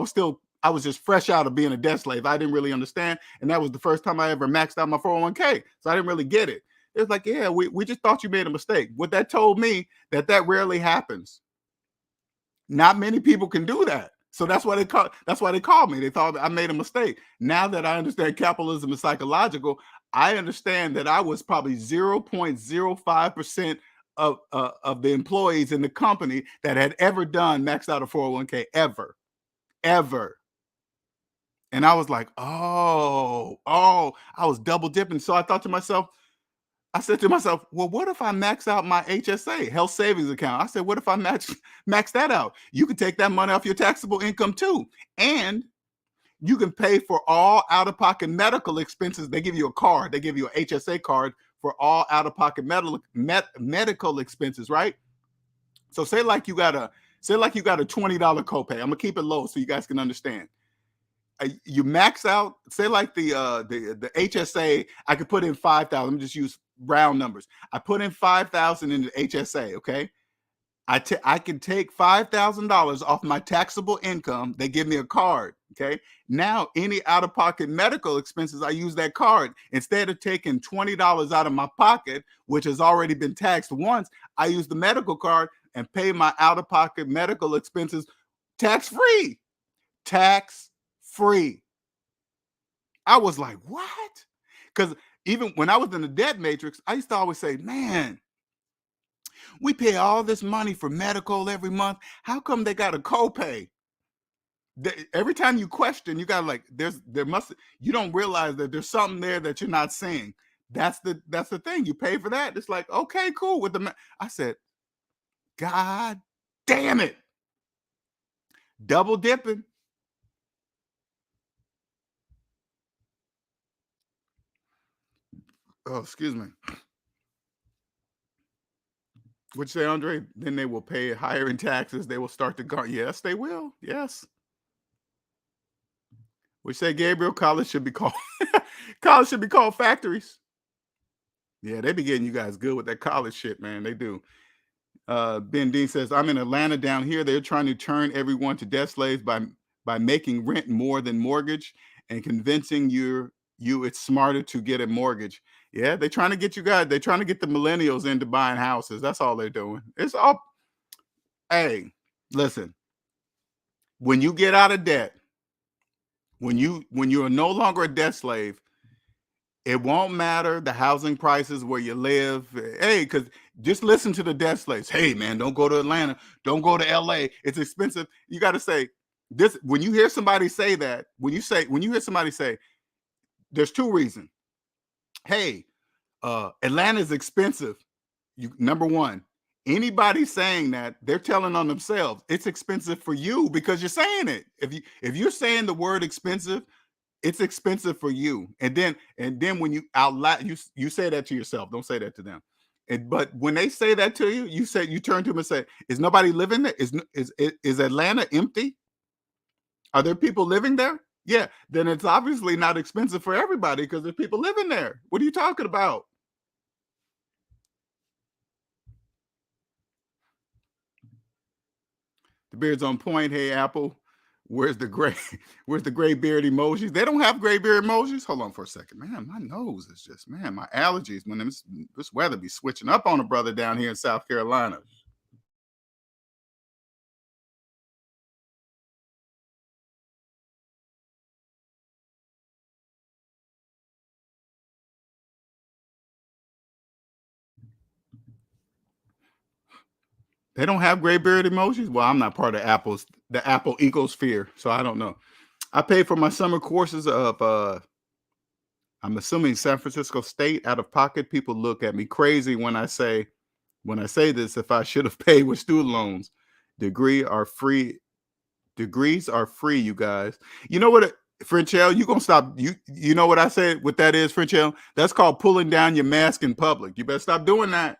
I was just fresh out of being a debt slave. I didn't really understand, and that was the first time I ever maxed out my 401k, so I didn't really get it. It was like, "Yeah, we just thought you made a mistake." What that told me that rarely happens. Not many people can do that. So that's why they called me. They thought I made a mistake. Now that I understand capitalism is psychological, I understand that I was probably 0.05% of the employees in the company that had ever done maxed out a 401k ever, ever. And I was like, oh, I was double dipping. So I said to myself, well, what if I max out my HSA, health savings account? I said, what if I max that out? You can take that money off your taxable income too. And you can pay for all out-of-pocket medical expenses. They give you a card. They give you an HSA card for all out-of-pocket medical expenses, right? So say like you got a $20 copay. I'm gonna keep it low so you guys can understand. You max out, say like the HSA, I could put in 5,000. Let me just use round numbers. I put in 5,000 in the HSA. Okay, I can take $5,000 off my taxable income. They give me a card. Okay, now any out of pocket medical expenses, I use that card instead of taking $20 out of my pocket, which has already been taxed once. I use the medical card and pay my out of pocket medical expenses tax free. Tax free. I was like, what? Because even when I was in the debt matrix, I used to always say, man, we pay all this money for medical every month. How come they got a copay? Every time you question, you got like, you don't realize that there's something there that you're not seeing. That's the thing. You pay for that. It's like, okay, cool. I said, God damn it. Double dipping. Oh, excuse me. What'd you say, Andre? Then they will pay higher in taxes. They will start to go. Yes, they will. Yes. We say, Gabriel, college should be called college should be called factories. Yeah, they be getting you guys good with that college shit, man. They do. Ben Dean says, I'm in Atlanta down here. They're trying to turn everyone to debt slaves by making rent more than mortgage and convincing you it's smarter to get a mortgage. Yeah, they're trying to get you guys, they're trying to get the millennials into buying houses. That's all they're doing. It's all, hey, listen, when you get out of debt, when you are no longer a debt slave, it won't matter the housing prices where you live. Hey, because just listen to the debt slaves. Hey, man, don't go to Atlanta. Don't go to LA. It's expensive. You got to say this. When you hear somebody say that, when you hear somebody say, there's two reasons. Hey, Atlanta is expensive. Number one, anybody saying that, they're telling on themselves. It's expensive for you because you're saying it. If you're saying the word expensive, it's expensive for you. And then when you out loud, you say that to yourself. Don't say that to them. But when they say that to you, you turn to them and say, "Is nobody living there? Is Atlanta empty? Are there people living there?" Yeah, then it's obviously not expensive for everybody because there's people living there. What are you talking about? The beard's on point. Hey, Apple, where's the gray? Where's the gray beard emojis? They don't have gray beard emojis. Hold on for a second, man. My nose is just, man. My allergies when this weather be switching up on a brother down here in South Carolina. They don't have gray beard emojis. Well, I'm not part of the Apple ecosphere, so I don't know. I paid for my summer courses of I'm assuming San Francisco State out of pocket. People look at me crazy when I say this. If I should have paid with student loans, degrees are free. Degrees are free, you guys. You know what, Frenchelle? You gonna stop? You know what I said? What that is, Frenchelle? That's called pulling down your mask in public. You better stop doing that.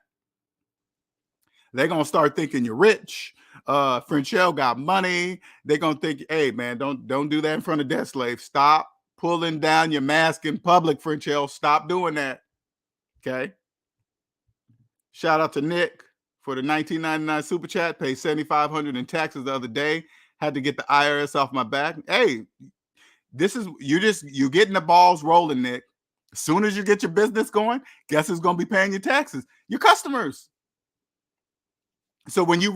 They're gonna start thinking you're rich. Frenchelle got money. They're gonna think, hey man, don't do that in front of debt slaves. Stop pulling down your mask in public, Frenchelle. Stop doing that. Okay. Shout out to Nick for the $19.99 super chat. Paid $7,500 in taxes the other day. Had to get the IRS off my back. Hey, you're getting the balls rolling, Nick. As soon as you get your business going, guess who's gonna be paying your taxes? Your customers. So when your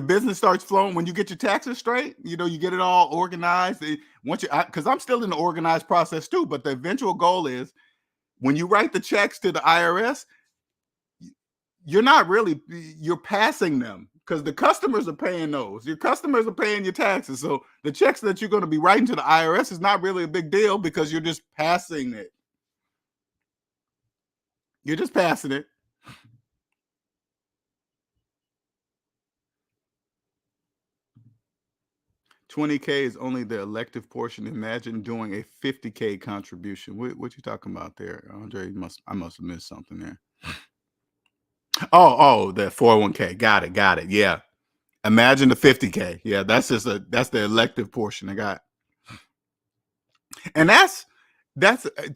business starts flowing, when you get your taxes straight, you get it all organized. Because I'm still in the organized process too, but the eventual goal is when you write the checks to the IRS, you're passing them because the customers are paying those. Your customers are paying your taxes. So the checks that you're going to be writing to the IRS is not really a big deal because you're just passing it. You're just passing it. $20K is only the elective portion. Imagine doing a $50K contribution. What you talking about there, Andre? I must have missed something there. Oh, the 401K. Got it. Yeah. Imagine the $50K. Yeah, that's the elective portion I got. And that's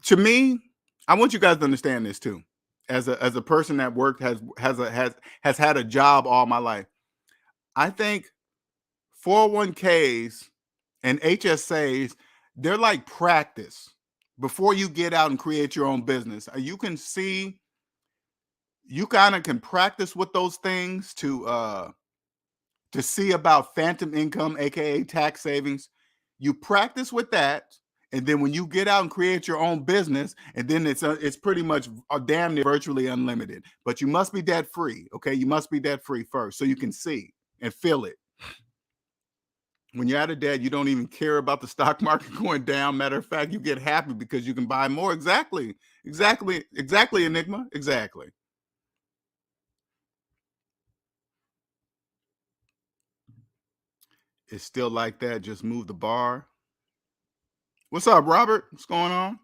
to me, I want you guys to understand this too. As a person that worked has had a job all my life. I think 401Ks and HSAs, they're like practice before you get out and create your own business. You can see, you kind of can practice with those things to see about phantom income, aka tax savings. You practice with that, and then when you get out and create your own business, and then it's pretty much damn near virtually unlimited. But you must be debt free. Okay, you must be debt free first, so you can see and feel it. When you're out of debt, you don't even care about the stock market going down. Matter of fact, you get happy because you can buy more. Exactly, Enigma. Exactly. It's still like that. Just move the bar. What's up, Robert? What's going on?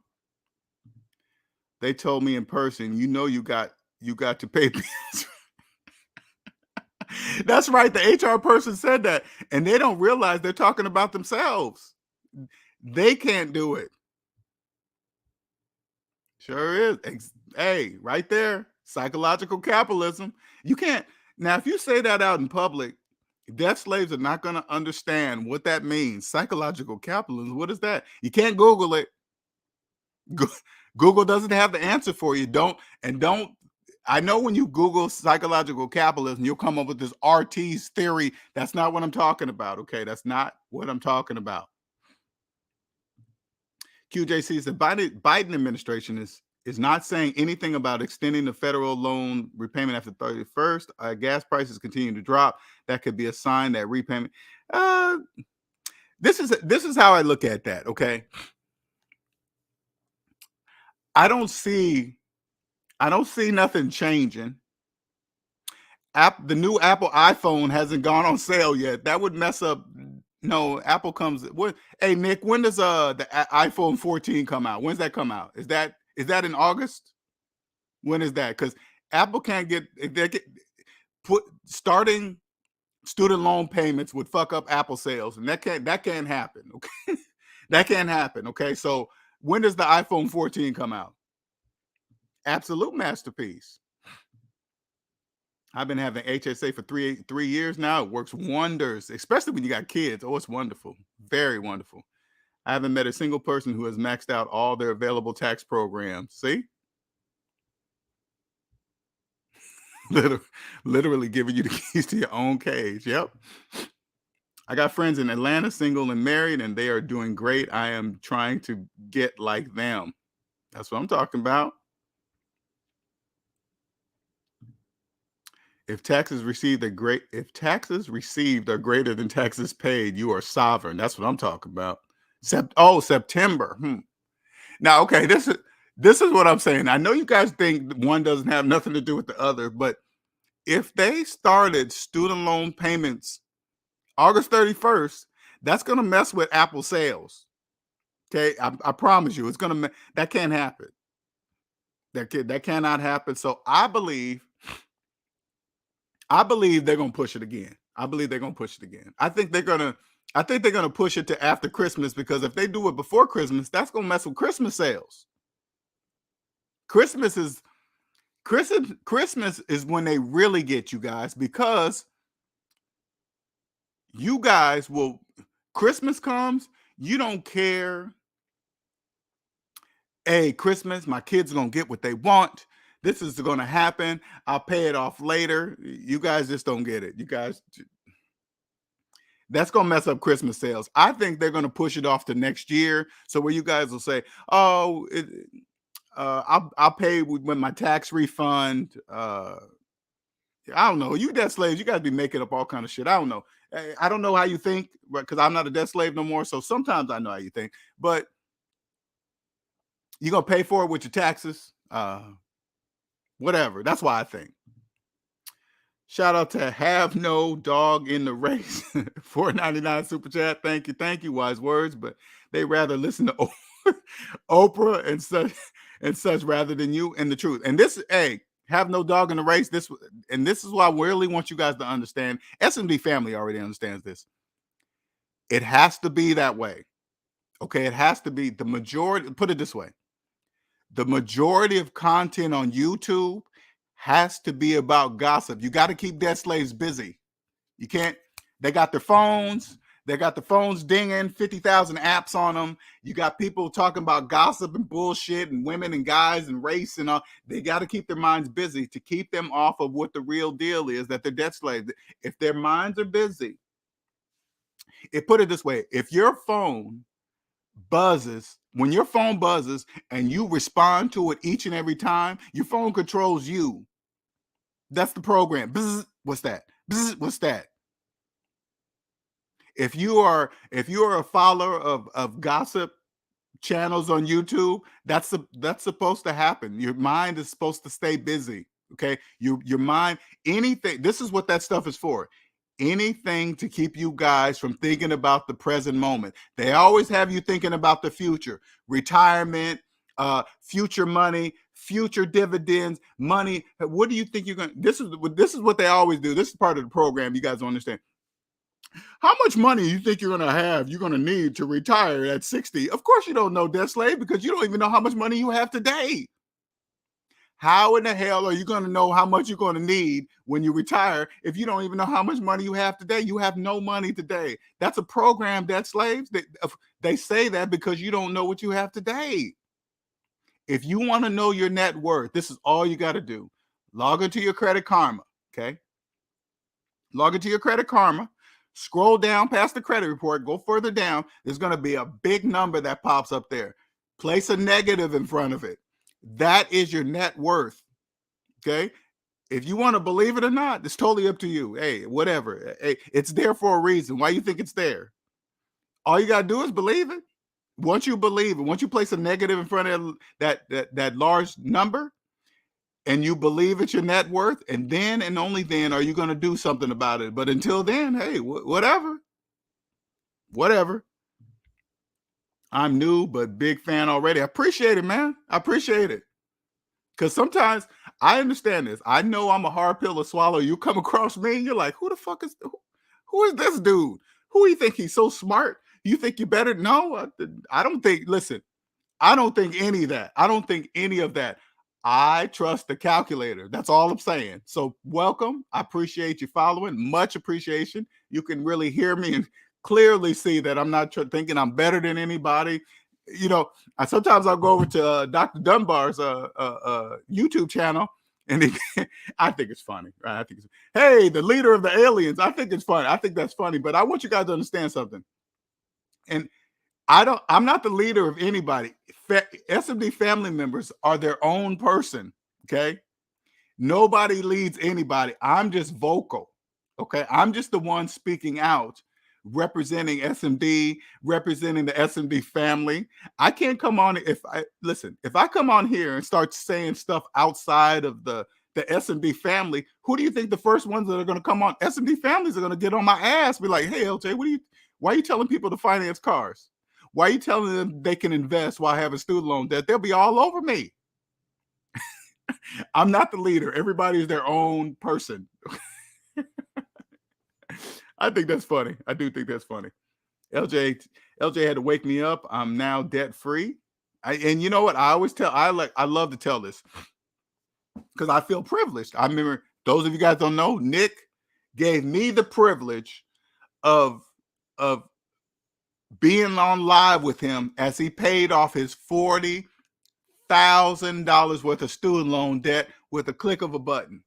They told me in person, you got to pay bills. That's right. The HR person said that, and they don't realize they're talking about themselves. They can't do it. Sure is. Hey, right there, psychological capitalism. You can't. Now, if you say that out in public, debt slaves are not going to understand what that means. Psychological capitalism. What is that? You can't Google it. Google doesn't have the answer for you. Don't. I know when you Google psychological capitalism, you'll come up with this RT's theory. That's not what I'm talking about. Okay, that's not what I'm talking about. QJC, the Biden administration is not saying anything about extending the federal loan repayment after 31st. Gas prices continue to drop. That could be a sign that repayment. This is how I look at that. Okay, I don't see nothing changing. The new Apple iPhone hasn't gone on sale yet. That would mess up. No, Apple comes. Hey Nick, when does the iPhone 14 come out? When's that come out? Is that in August? When is that? Because Apple can't starting student loan payments would fuck up Apple sales, and that can't happen. Okay, that can't happen. Okay, so when does the iPhone 14 come out? Absolute masterpiece. I've been having HSA for three years now. It works wonders, especially when you got kids. Oh, it's wonderful. Very wonderful. I haven't met a single person who has maxed out all their available tax programs. See? Literally giving you the keys to your own cage. Yep. I got friends in Atlanta, single and married, and they are doing great. I am trying to get like them. That's what I'm talking about. If taxes received are greater than taxes paid, you are sovereign. That's what I'm talking about. September. Now, okay, this is what I'm saying. I know you guys think one doesn't have nothing to do with the other, but if they started student loan payments August 31st, that's going to mess with Apple sales. Okay, I promise you, it's going to. That can't happen. That cannot happen. So I believe they're going to push it again. I think they're going to push it to after Christmas, because if they do it before Christmas, that's going to mess with Christmas sales. Christmas is when they really get you guys, because you guys will. Christmas comes, you don't care. Hey, Christmas, my kids are gonna get what they want. This is gonna happen. I'll pay it off later. You guys just don't get it. That's gonna mess up Christmas sales. I think they're gonna push it off to next year. So where you guys will say, "Oh, I'll pay when my tax refund." I don't know. You debt slaves, you guys be making up all kind of shit. I don't know. I don't know how you think, because I'm not a debt slave no more. So sometimes I know how you think, but you're gonna pay for it with your taxes. Whatever. That's why I think. Shout out to Have No Dog in the Race. $4.99 super chat. Thank you. Wise words, but they rather listen to Oprah and such rather than you and the truth. And this, hey, have no dog in the race. This is why I really want you guys to understand. SMD family already understands this. It has to be that way. Okay, it has to be the majority. Put it this way. The majority of content on YouTube has to be about gossip. You got to keep debt slaves busy. You can't. They got their phones. They got the phones dinging, 50,000 apps on them. You got people talking about gossip and bullshit and women and guys and race and all. They got to keep their minds busy to keep them off of what the real deal is, that they're debt slaves. If their minds are busy, put it this way, if your phone buzzes, when your phone buzzes and you respond to it each and every time, your phone controls you. That's the program. Bzz, what's that? Bzz, what's that? If you are a follower of gossip channels on YouTube, that's supposed to happen. Your mind is supposed to stay busy. Okay, your mind, anything. This is what that stuff is for. Anything to keep you guys from thinking about the present moment. They always have you thinking about the future, retirement, future money, future dividends, money. What do you think you're going to, this is what they always do. This is part of the program. You guys don't understand. How much money you think you're going to need to retire at 60? Of course you don't know, debt slave, because you don't even know how much money you have today. How in the hell are you going to know how much you're going to need when you retire if you don't even know how much money you have today? You have no money today. That's a program, debt slaves. They say that because you don't know what you have today. If you want to know your net worth, this is all you got to do. Log into your Credit Karma, okay? Log into your Credit Karma. Scroll down past the credit report. Go further down. There's going to be a big number that pops up there. Place a negative in front of it. That is your net worth. Okay. If you want to believe it or not, it's totally up to you. Hey, whatever. Hey, it's there for a reason. Why you think it's there? All you got to do is believe it. Once you believe it, once you place a negative in front of that large number, and you believe it's your net worth, and then and only then are you going to do something about it. But until then, hey, whatever. I'm new, but big fan already. I appreciate it, man. I appreciate it. Because sometimes I understand this. I know I'm a hard pill to swallow. You come across me and you're like, who the fuck is, who is this dude? Who do you think he's so smart? You think you're better? No, I don't think, listen, I don't think any of that. I don't think any of that. I trust the calculator. That's all I'm saying. So welcome. I appreciate you following. Much appreciation. You can really hear me and clearly see that I'm not thinking I'm better than anybody. You know, sometimes I'll go over to Dr. Dunbar's YouTube channel, and I think it's funny. Right? I think hey, the leader of the aliens. I think it's funny. I think that's funny. But I want you guys to understand something. And I'm not the leader of anybody. SMD family members are their own person. Okay. Nobody leads anybody. I'm just vocal. Okay. I'm just the one speaking out, representing SMD, representing the SMD family. I can't come on if I come on here and start saying stuff outside of the SMD family, who do you think the first ones that are going to come on? SMD families are going to get on my ass, be like, hey, LJ, why are you telling people to finance cars? Why are you telling them they can invest while having student loan debt? They'll be all over me. I'm not the leader. Everybody is their own person. I think that's funny. I do think that's funny. LJ had to wake me up. I'm now debt free. And you know what? I love to tell this because I feel privileged. I remember, those of you guys don't know, Nick gave me the privilege of being on live with him as he paid off his $40,000 worth of student loan debt with a click of a button.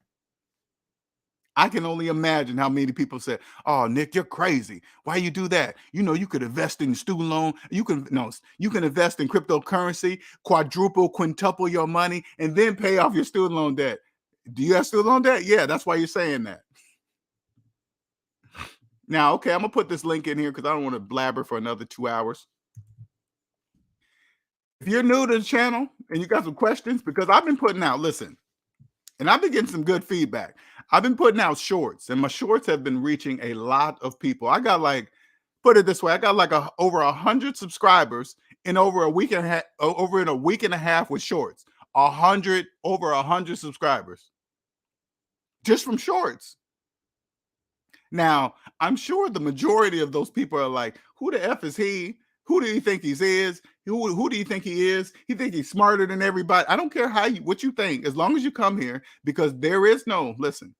I can only imagine how many people said, "Oh, Nick, you're crazy. Why you do that? You know, you could invest in student loan. You can invest in cryptocurrency, quadruple, quintuple your money, and then pay off your student loan debt." Do you have student loan debt? Yeah, that's why you're saying that. Now, okay, I'm gonna put this link in here because I don't want to blabber for another 2 hours. If you're new to the channel and you got some questions, because I've been putting out, listen, and I've been getting some good feedback. I've been putting out shorts, and my shorts have been reaching a lot of people. I got put it this way, I got over 100 subscribers in over a week and a half with shorts. Over 100 subscribers just from shorts. Now, I'm sure the majority of those people are like, who the F is he? Who do you think he is? Who do you think he is? He think he's smarter than everybody. I don't care what you think, as long as you come here, because listen,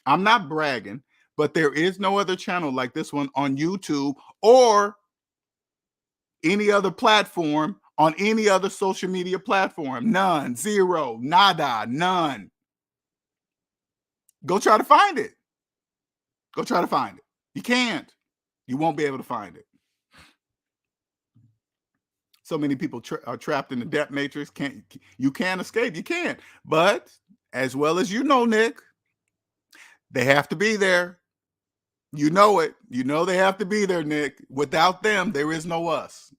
I'm not bragging, but there is no other channel like this one on YouTube or any other platform, on any other social media platform. None, zero, nada, none. Go try to find it. Go try to find it. You can't. You won't be able to find it. So many people are trapped in the debt matrix. You can't escape. You can't. But as well as you know, Nick, they have to be there. You know it. You know they have to be there, Nick. Without them, there is no us.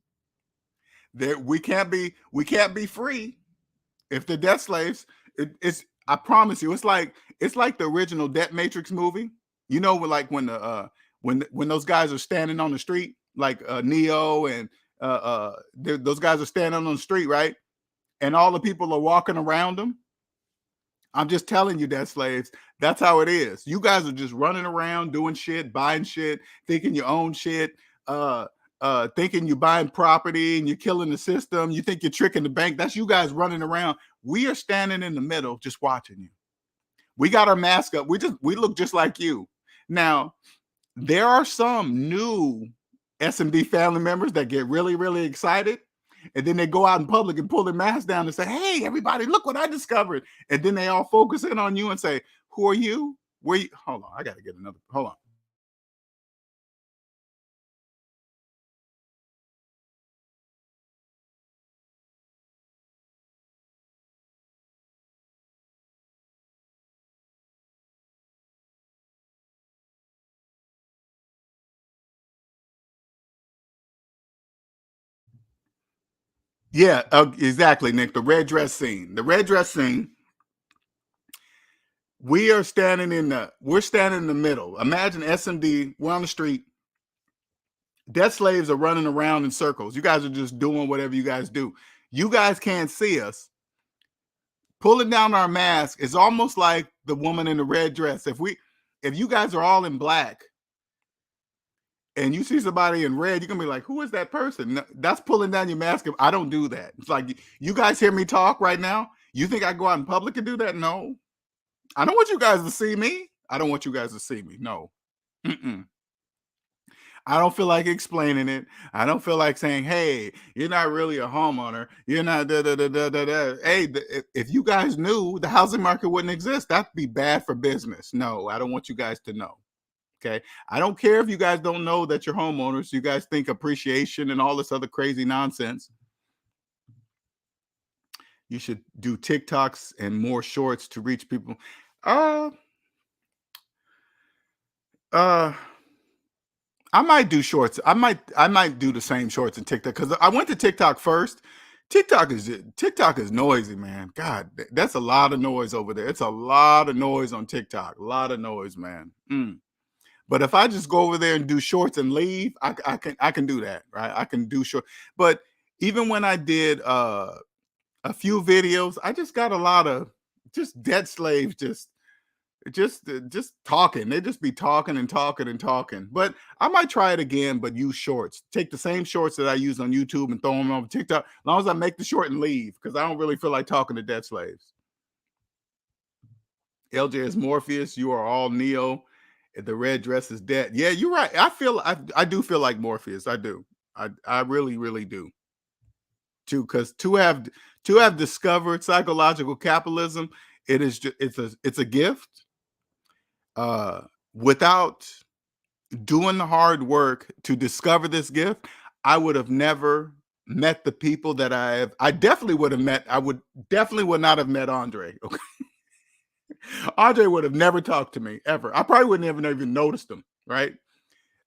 We can't be free if they're debt slaves. I promise you, it's like the original Debt Matrix movie. You know, like when those guys are standing on the street, like Neo and those guys are standing on the street, right? And all the people are walking around them. I'm just telling you, debt slaves, that's how it is. You guys are just running around doing shit, buying shit, thinking you own shit, thinking you're buying property and you're killing the system. You think you're tricking the bank. That's you guys running around. We are standing in the middle just watching you. We got our mask up. We look just like you. Now, there are some new SMD family members that get really, really excited. And then they go out in public and pull their mask down and say, "Hey, everybody, look what I discovered." And then they all focus in on you and say, "Who are you? Where you?" Hold on, I got to get another. Hold on. Yeah, exactly, Nick. The red dress scene. The red dress scene. We're standing in the middle. Imagine SMD. We're on the street. Debt slaves are running around in circles. You guys are just doing whatever you guys do. You guys can't see us. Pulling down our mask is almost like the woman in the red dress. If you guys are all in black and you see somebody in red, you're gonna be like, "Who is that person?" That's pulling down your mask. I don't do that. It's like, you guys hear me talk right now. You think I go out in public and do that? No. I don't want you guys to see me. I don't want you guys to see me. No. Mm-mm. I don't feel like explaining it. I don't feel like saying, "Hey, you're not really a homeowner. You're not da da da da da da." Hey, if you guys knew, the housing market wouldn't exist. That'd be bad for business. No, I don't want you guys to know. Okay. I don't care if you guys don't know that you're homeowners. You guys think appreciation and all this other crazy nonsense. You should do TikToks and more shorts to reach people. Uh, uh, I might do shorts. I might do the same shorts in TikTok because I went to TikTok first. TikTok is noisy, man. God, that's a lot of noise over there. It's a lot of noise on TikTok. A lot of noise, man. But if I just go over there and do shorts and leave, I can do that, right? I can do short. But even when I did a few videos, I just got a lot of just debt slaves just talking. They just be talking and talking and talking. But I might try it again, but use shorts. Take the same shorts that I use on YouTube and throw them on TikTok. As long as I make the short and leave, because I don't really feel like talking to debt slaves. LJ is Morpheus. You are all Neo. The red dress is debt. Yeah, you're right. I do feel like Morpheus. I do. I really, really do. Too, because to have discovered psychological capitalism, it's a gift. Without doing the hard work to discover this gift, I would have never met the people that I have. I definitely would have met. I would definitely would not have met Andre. Okay, Andre would have never talked to me ever. I probably would never even noticed him. Right?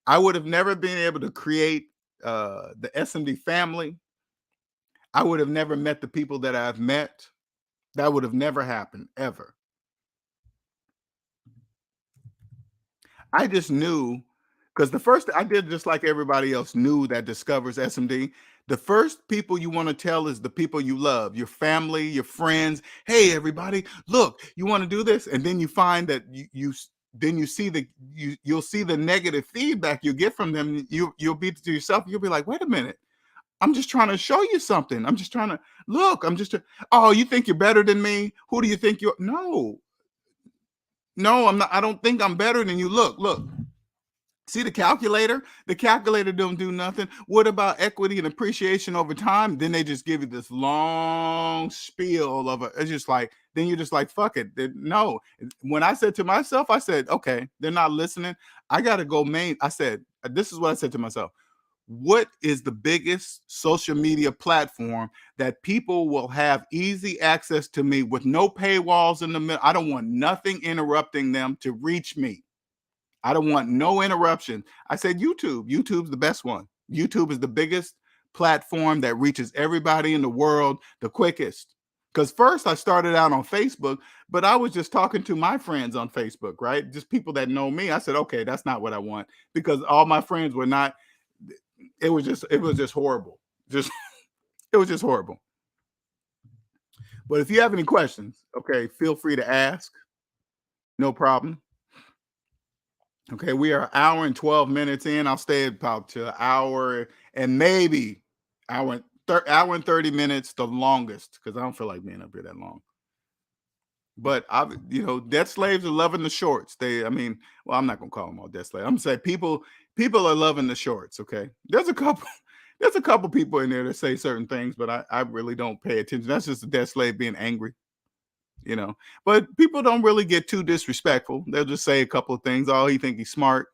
I would have never been able to create the SMD family. I would have never met the people that I've met. That would have never happened ever. I just knew because the first I did just like everybody else knew that discovers SMD. The first people you want to tell is the people you love, your family, your friends. Hey, everybody, look, you want to do this, and then you find that then you'll see the negative feedback you get from them. You'll be to yourself. You'll be like, wait a minute. I'm just trying to show you something. I'm just trying to look. Oh, you think you're better than me? Who do you think you're? No, I'm not. I don't think I'm better than you. Look. See the calculator? The calculator don't do nothing. What about equity and appreciation over time? Then they just give you this long spiel of it's just like, then you're just like, fuck it. No. When I said to myself, I said, okay, they're not listening. I got to go main. I said, this is what I said to myself. What is the biggest social media platform that people will have easy access to me with no paywalls in the middle? I don't want nothing interrupting them to reach me. I don't want no interruption. I said YouTube. YouTube's the best one. YouTube is the biggest platform that reaches everybody in the world the quickest. Because first I started out on Facebook, but I was just talking to my friends on Facebook, right? Just people that know me. I said, okay, that's not what I want because all my friends were not. It was just horrible. Just it was just horrible. But if you have any questions, okay, feel free to ask. No problem. Okay, we are an hour and 12 minutes in. I'll stay about to an hour and maybe hour and 30 minutes, the longest, because I don't feel like being up here that long. But debt slaves are loving the shorts. I'm not gonna call them all debt slaves. I'm gonna say people are loving the shorts. Okay, there's a couple people in there that say certain things, but I really don't pay attention. That's just a debt slave being angry. But people don't really get too disrespectful. They'll just say a couple of things. Oh, he think he's smart.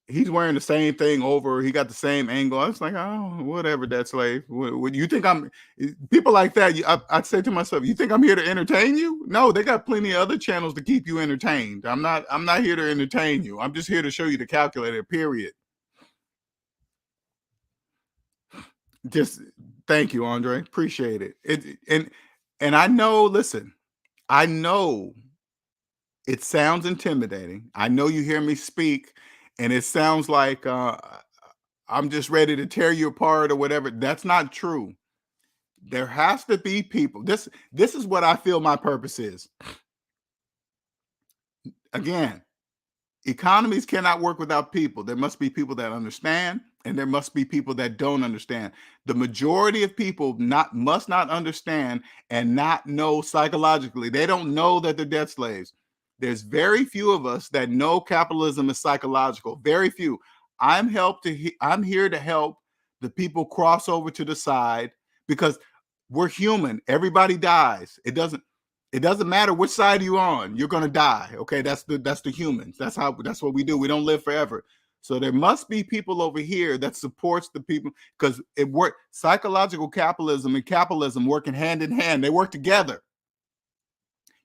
He's wearing the same thing over. He got the same angle. I was like, oh, whatever, debt slave. What you think people like that? I'd say to myself, you think I'm here to entertain you? No, they got plenty of other channels to keep you entertained. I'm not here to entertain you. I'm just here to show you the calculator, period. Just thank you, Andre. Appreciate it. And I know, listen, I know it sounds intimidating. I know you hear me speak and it sounds like I'm just ready to tear you apart or whatever. That's not true. There has to be people. This is what I feel my purpose is. Again, economies cannot work without people. There must be people that understand, and there must be people that don't understand. The majority of people must not understand and not know psychologically. They don't know that they're debt slaves. There's very few of us that know capitalism is psychological. Very few. I'm here to help the people cross over to the side because we're human. Everybody dies. It doesn't matter which side you're on. You're gonna die. Okay, that's the humans. That's what we do. We don't live forever. So there must be people over here that supports the people because it works. Psychological capitalism and capitalism working hand in hand. They work together.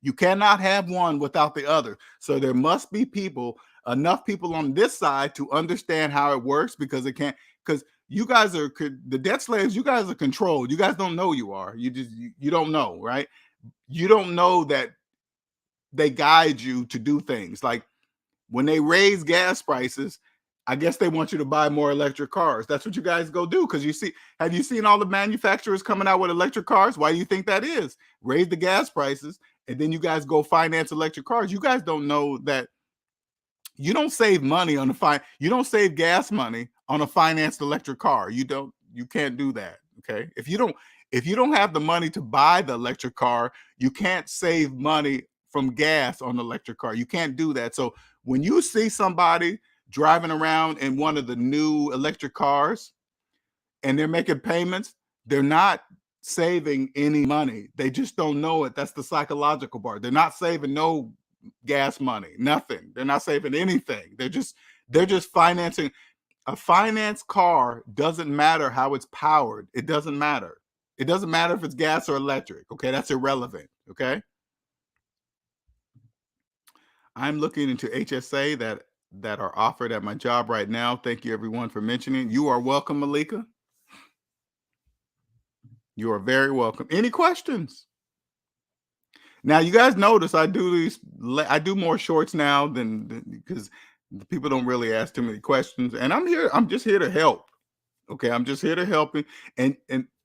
You cannot have one without the other. So there must be enough people on this side to understand how it works, because because you guys are the debt slaves. You guys are controlled. You guys don't know you are. You don't know, right? You don't know that they guide you to do things. Like when they raise gas prices, I guess they want you to buy more electric cars. That's what you guys go do. Because have you seen all the manufacturers coming out with electric cars? Why do you think that is? Raise the gas prices, and then you guys go finance electric cars. You guys don't know that you don't save money on you don't save gas money on a financed electric car. You can't do that. Okay. If you don't have the money to buy the electric car, you can't save money from gas on the electric car. You can't do that. So when you see somebody driving around in one of the new electric cars and they're making payments, they're not saving any money. They just don't know it. That's the psychological part. They're not saving no gas money, nothing. They're not saving anything. They're just financing. A finance car doesn't matter how it's powered. It doesn't matter. It doesn't matter if it's gas or electric. Okay, that's irrelevant. Okay. I'm looking into HSA that are offered at my job right now. Thank you everyone for mentioning. You are welcome, Malika. You are very welcome. Any questions? Now, you guys notice I do more shorts now because people don't really ask too many questions. And I'm just here to help. Okay, I'm just here to help you. And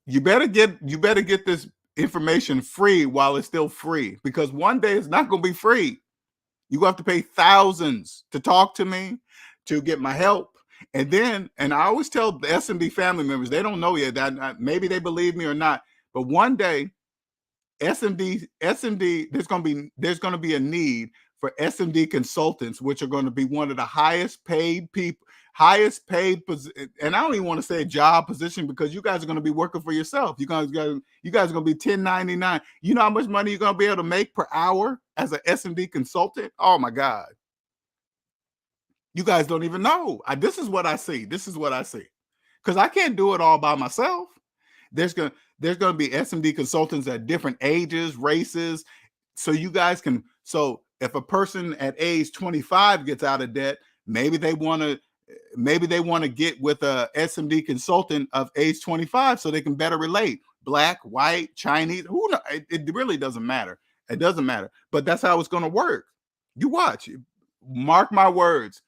you better get this information free while it's still free, because one day it's not going to be free. You have to pay thousands to talk to me, to get my help. And I always tell the SMD family members, they don't know yet, that maybe they believe me or not, but one day SMD, there's going to be a need for SMD consultants, which are going to be one of the highest paid people, and I don't even want to say a job position, because you guys are going to be working for yourself. You guys are going to be 1099. You know how much money you're going to be able to make per hour as an SMD consultant? Oh my God. You guys don't even know. This is what I see. Because I can't do it all by myself. There's going to be SMD consultants at different ages, races. So you guys can, if a person at age 25 gets out of debt, maybe they want to get with a SMD consultant of age 25 so they can better relate. Black, white, Chinese, who knows? It really doesn't matter. It doesn't matter. But that's how it's going to work. You watch. Mark my words.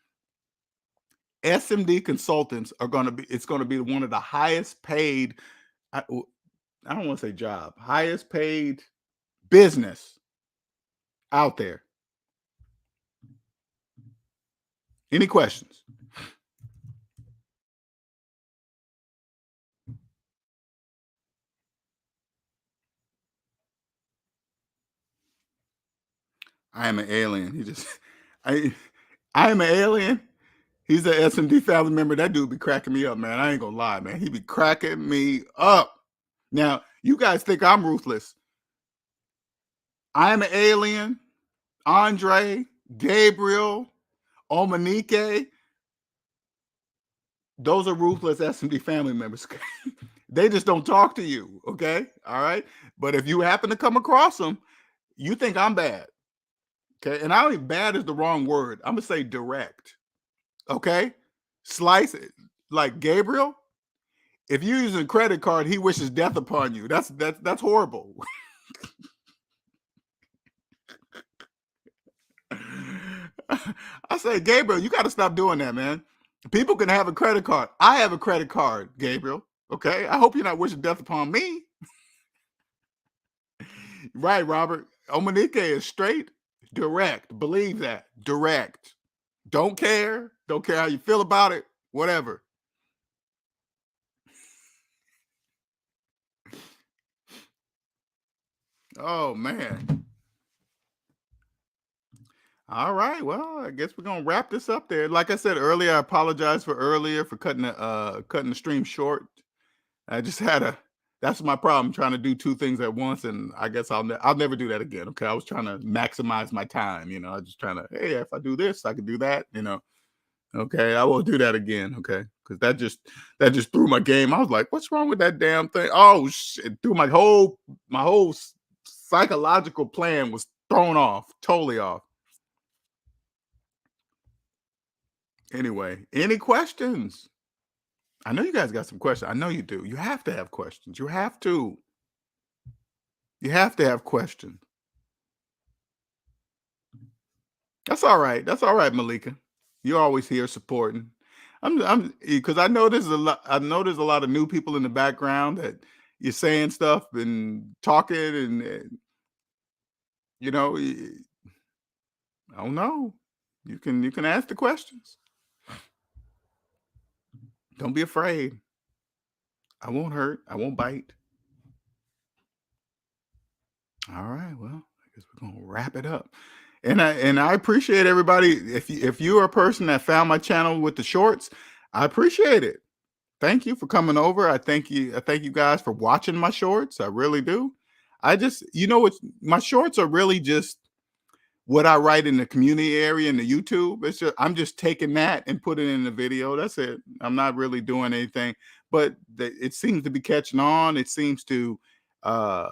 SMD consultants it's going to be one of the highest paid, I don't want to say job, highest paid business out there. Any questions? I am an alien. I am an alien. He's an SMD family member. That dude be cracking me up, man. I ain't gonna lie, man. He be cracking me up. Now, you guys think I'm ruthless. I am an alien. Andre, Gabriel, Omanike, those are ruthless SMD family members. They just don't talk to you, okay? All right? But if you happen to come across them, you think I'm bad, okay? And I don't think bad is the wrong word. I'm going to say direct, okay? Slice it. Like Gabriel, if you're using a credit card, he wishes death upon you. That's horrible. I say, Gabriel, you got to stop doing that, man. People can have a credit card. I have a credit card, Gabriel. Okay? I hope you're not wishing death upon me. Right, Robert. Omanike is straight, direct. Believe that. Direct. Don't care. Don't care how you feel about it. Whatever. Oh, man. All right. Well, I guess we're gonna wrap this up there. Like I said earlier, I apologize for cutting the stream short. I just that's my problem, trying to do two things at once, and I guess I'll never do that again. Okay, I was trying to maximize my time. I was just trying to, hey, if I do this, I can do that. Okay, I won't do that again. Okay, because that just threw my game. I was like, what's wrong with that damn thing? Oh shit! Threw my whole psychological plan was thrown off, totally off. Anyway, any questions? I know you guys got some questions. I know you do. You have to have questions. You have to. You have to have questions. That's all right. That's all right, Malika. You're always here supporting. I'm because I know there's a lot. I know there's a lot of new people in the background that you're saying stuff and talking, and you know, I don't know. You can ask the questions. Don't be afraid. I won't hurt. I won't bite. All right. Well, I guess we're gonna wrap it up. And I appreciate everybody. If you're a person that found my channel with the shorts, I appreciate it. Thank you for coming over. I thank you guys for watching my shorts. I really do. I just, it's my shorts are really just what I write in the community area in the YouTube. It's just I'm just taking that and putting it in the video. That's it. I'm not really doing anything, but it seems to be catching on. It seems to uh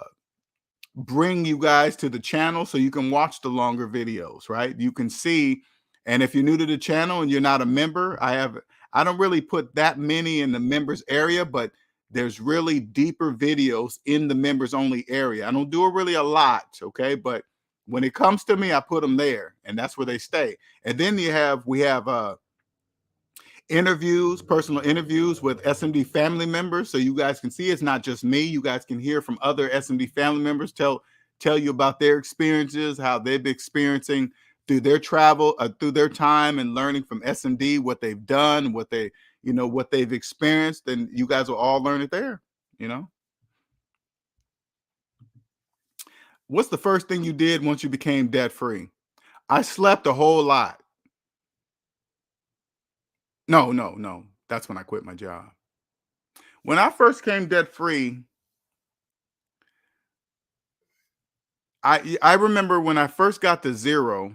bring you guys to the channel so you can watch the longer videos, right? You can see. And if you're new to the channel and you're not a member, I don't really put that many in the members area, but there's really deeper videos in the members only area. I don't do it really a lot, okay? But when it comes to me, I put them there, and that's where they stay. And then we have interviews, personal interviews with SMD family members, so you guys can see it's not just me. You guys can hear from other SMD family members, tell you about their experiences, how they've been experiencing through their travel, through their time and learning from SMD, what they've done, what they've experienced, and you guys will all learn it there. What's the first thing you did once you became debt free? I slept a whole lot. No. That's when I quit my job. When I first came debt free, I remember when I first got to zero,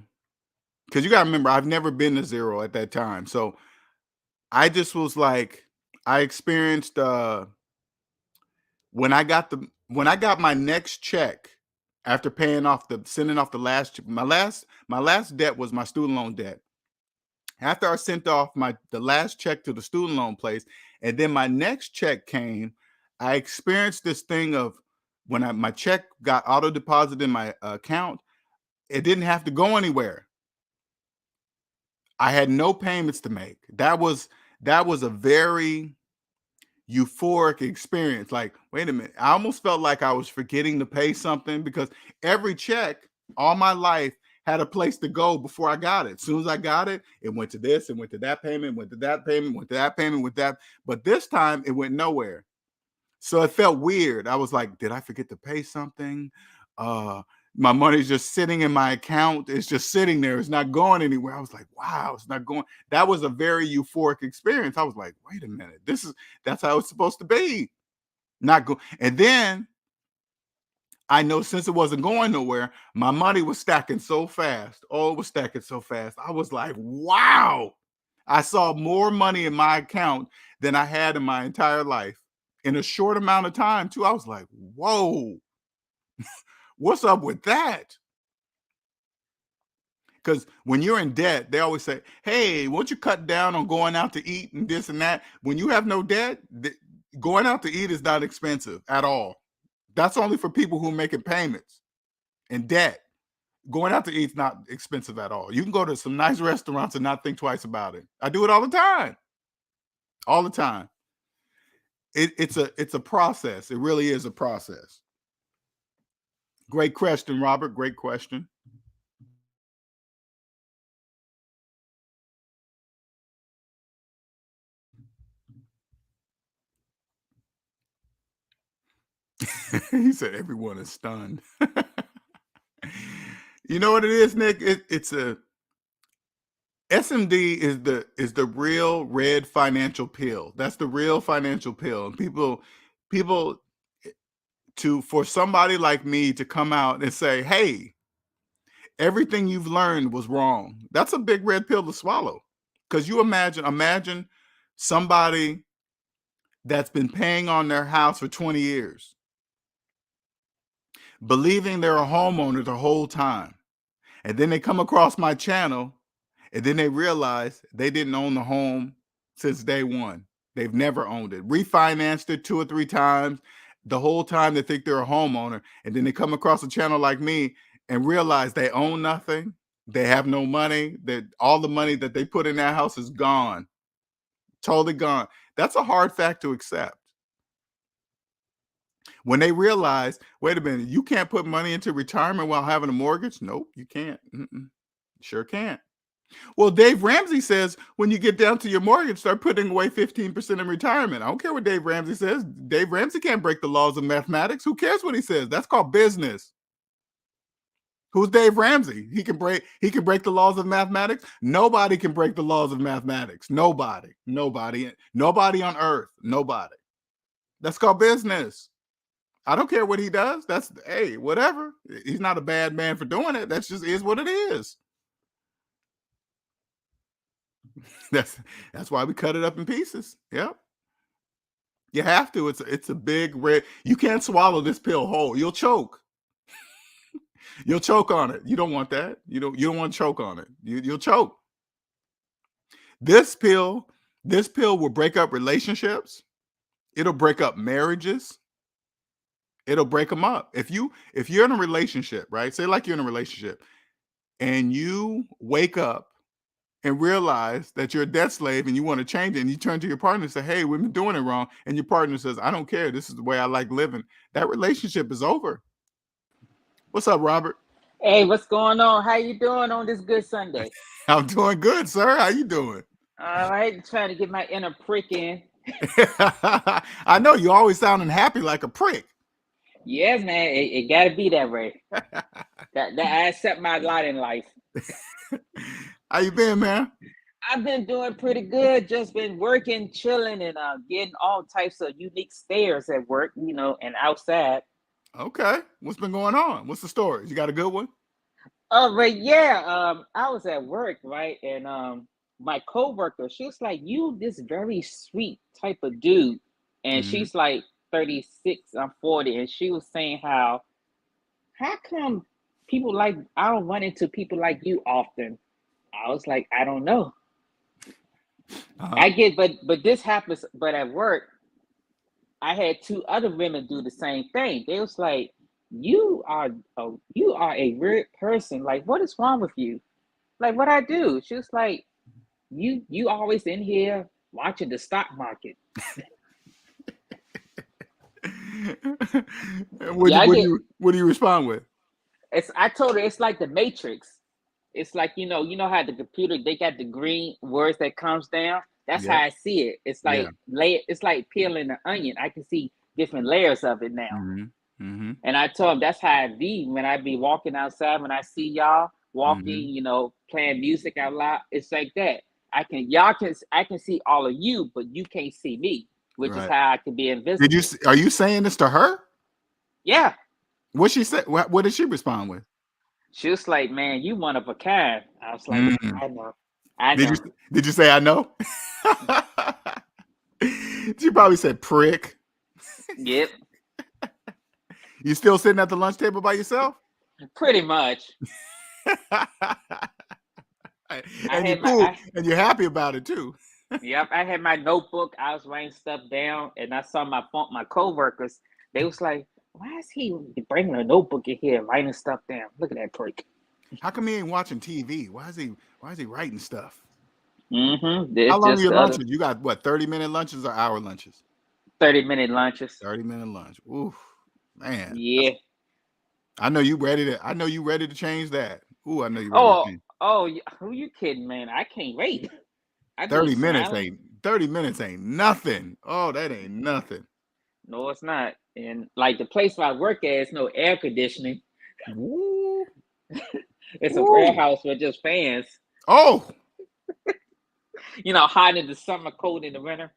because you got to remember, I've never been to zero at that time. So I just was like, I experienced when I got my next check after sending off my last debt was my student loan debt. After I sent off the last check to the student loan place, and then my next check came, I experienced this thing of when my check got auto deposited in my account, it didn't have to go anywhere. I had no payments to make. That was a very euphoric experience. Like, wait a minute, I almost felt like I was forgetting to pay something, because every check all my life had a place to go before I got it. As soon as I got it, it went to this, it went to that payment, went to that payment, went to that payment, with that. But this time it went nowhere. So it felt weird. I was like, did I forget to pay something? My money's just sitting in my account. It's just sitting there. It's not going anywhere. I was like, wow, it's not going. That was a very euphoric experience. I was like, wait a minute. That's how it's supposed to be. Not go. And then I know, since it wasn't going nowhere, my money was stacking so fast. Oh, it was stacking so fast. I was like, wow. I saw more money in my account than I had in my entire life in a short amount of time, too. I was like, whoa, what's up with that? Because when you're in debt, they always say, hey, won't you cut down on going out to eat and this and that? When you have no debt, going out to eat is not expensive at all. That's only for people who are making payments and debt. Going out to eat is not expensive at all. You can go to some nice restaurants and not think twice about it. I do it all the time. All the time. It's a process. It really is a process. Great question, Robert. Great question. He said everyone is stunned. You know what it is, Nick? It's a SMD is the real red financial pill. That's the real financial pill. And people for somebody like me to come out and say, hey, everything you've learned was wrong. That's a big red pill to swallow. Because you imagine somebody that's been paying on their house for 20 years. believing they're a homeowner the whole time. And then they come across my channel, and then they realize they didn't own the home since day one. They've never owned it. Refinanced it 2 or 3 times. The whole time they think they're a homeowner. And then they come across a channel like me and realize they own nothing. They have no money. That all the money that they put in that house is gone. Totally gone. That's a hard fact to accept. When they realize, wait a minute, you can't put money into retirement while having a mortgage? Nope, you can't. Sure can't. Well, Dave Ramsey says when you get down to your mortgage, start putting away 15% in retirement. I don't care what Dave Ramsey says. Dave Ramsey can't break the laws of mathematics. Who cares what he says? That's called business. Who's Dave Ramsey? He can break the laws of mathematics. Nobody can break the laws of mathematics. Nobody on earth. Nobody. That's called business. I don't care what he does. That's, hey, whatever. He's not a bad man for doing it. That's just is what it is. That's why we cut it up in pieces. Yep. You have to. It's a big red. You can't swallow this pill whole. You'll choke. You'll choke on it. You don't want that. You don't want to choke on it. You'll choke. This pill will break up relationships. It'll break up marriages. It'll break them up. If you're in a relationship, right? Say like you're in a relationship and you wake up and realize that you're a debt slave and you want to change it, and you turn to your partner and say, hey, we've been doing it wrong. And your partner says, I don't care. This is the way I like living. That relationship is over. What's up, Robert? Hey, what's going on? How you doing on this good Sunday? I'm doing good, sir. How you doing? All right, trying to get my inner prick in. I know you always sounding happy like a prick. Yes, man, it got to be that way. that I accept my lot in life. How you been, man? I've been doing pretty good. Just been working, chilling, and getting all types of unique stares at work, and outside. Okay, what's been going on? What's the story? You got a good one? But yeah, I was at work, right, and my coworker, she was like, "You, this very sweet type of dude," and she's like 36, I'm 40, and she was saying how come people like I don't run into people like you often. I was like, I don't know. I get, but this happens. But at work, I had 2 other women do the same thing. They was like, you are a weird person. Like, what is wrong with you? Like, what I do? She was like, you always in here watching the stock market. What do you respond with? I told her it's like the Matrix. It's like, you know how the computer, they got the green words that comes down. That's how I see it. It's like it's like peeling an onion. I can see different layers of it now. And I told him that's how I be when I be walking outside. When I see y'all walking, playing music out loud, it's like that. I can see all of you, but you can't see me, which is how I can be invisible. Are you saying this to her? Yeah. What she said? What did she respond with? She was like, "Man, you one of a kind." I was like, "I know." Did you say I know? She probably said prick. Yep. You still sitting at the lunch table by yourself? Pretty much. And you're cool, and you're happy about it too. Yep, I had my notebook. I was writing stuff down, and I saw my coworkers. They was like, "Why is he bringing a notebook in here, writing stuff down? Look at that prick." How come he ain't watching TV? Why is he writing stuff? How long are your lunches? You got what, 30-minute lunches or hour lunches? 30-minute lunches. 30-minute lunch. Ooh, man. Yeah. I know you ready to change that. Ooh, I know you ready to change. Oh, who you kidding, man? I can't wait. 30 minutes ain't nothing. Oh, that ain't nothing. No, it's not. And like the place where I work at, it's no air conditioning. Ooh. It's a warehouse with just fans. Oh. Hot in the summer, cold in the winter.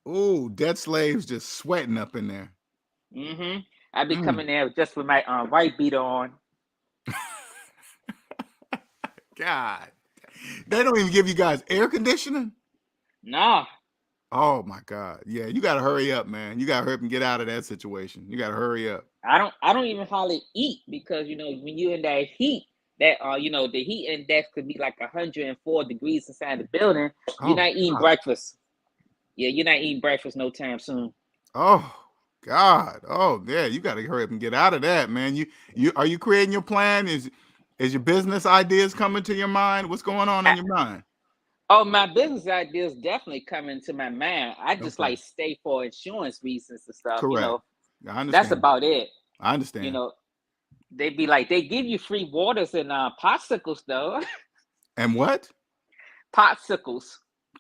Ooh, debt slaves just sweating up in there. I be coming there just with my white beater on. God, they don't even give you guys air conditioning? No. Oh my God. Yeah, you got to hurry up, man. You got to hurry up and get out of that situation. You got to hurry up. I don't even hardly eat because when you're in that heat, that the heat index could be like 104 degrees inside the building. You're Oh not eating God. breakfast. Yeah, you're not eating breakfast no time soon. Oh God. Oh yeah, you got to hurry up and get out of that, man. You are you creating your plan? Is your business ideas coming to your mind? What's going on in your mind? Oh, my business ideas definitely come into my mind. I just Okay. like stay for insurance reasons and stuff. Correct. I That's understand. about it. I You understand. know, they be like they give you free waters and popsicles though. And what? Popsicles.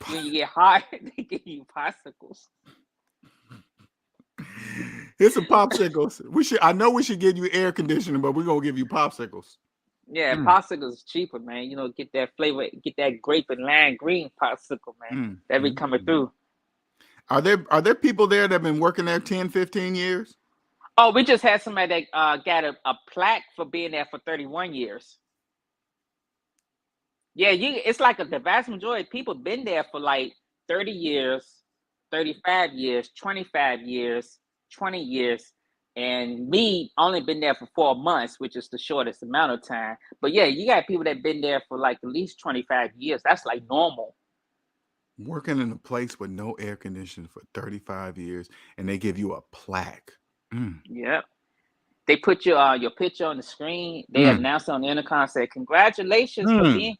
When you get hot, they give you popsicles. Here's some popsicles. I know we should give you air conditioning, but we're gonna give you popsicles. Yeah, Mm, popsicles is cheaper, man. Get that flavor, get that grape and lime green popsicle, man. mm, That be mm, coming mm. through. Are there people there that have been working there 10, 15 years? Oh, we just had somebody that got a plaque for being there for 31 years. Yeah, it's like the vast majority of people been there for like 30 years, 35 years, 25 years, 20 years. And me only been there for 4 months, which is the shortest amount of time. But yeah, you got people that been there for like at least 25 years. That's like normal. Working in a place with no air conditioning for 35 years, and they give you a plaque. Mm, Yeah. They put your picture on the screen. They mm, announce on the intercom, say, "Congratulations for mm,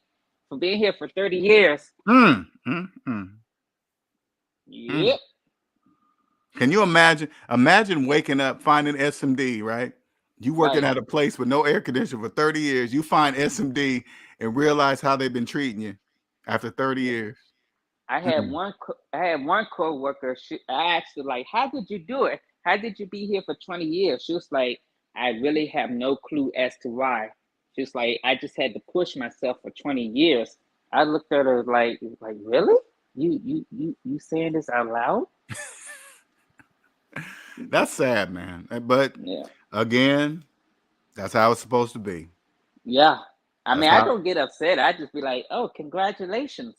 being here for 30 years." mm, mm, mm, mm. Yep. Can you imagine waking up finding SMD, right? You working Right. at a place with no air conditioning for 30 years. You find SMD and realize how they've been treating you after 30 Yeah. years. I had one coworker. I asked her like, "How did you do it? How did you be here for 20 years?" She was like, "I really have no clue as to why." She was like, "I just had to push myself for 20 years." I looked at her like really? You saying this out loud? That's sad, man. But Yeah. again, that's how it's supposed to be. Yeah. I That's mean, I how. don't get upset. I just be like, "Oh, congratulations."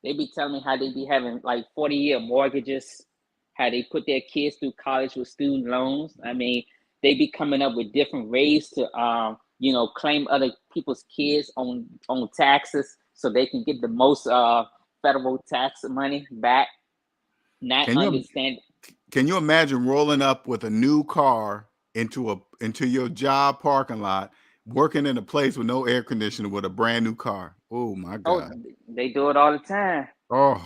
They be telling me how they be having like 40-year mortgages, how they put their kids through college with student loans. I mean, they be coming up with different ways to claim other people's kids on taxes so they can get the most federal tax money back. Not Can you understand. can you imagine rolling up with a new car into your job parking lot, working in a place with no air conditioning with a brand new car? Oh my Oh, God. they do it all the time. Oh,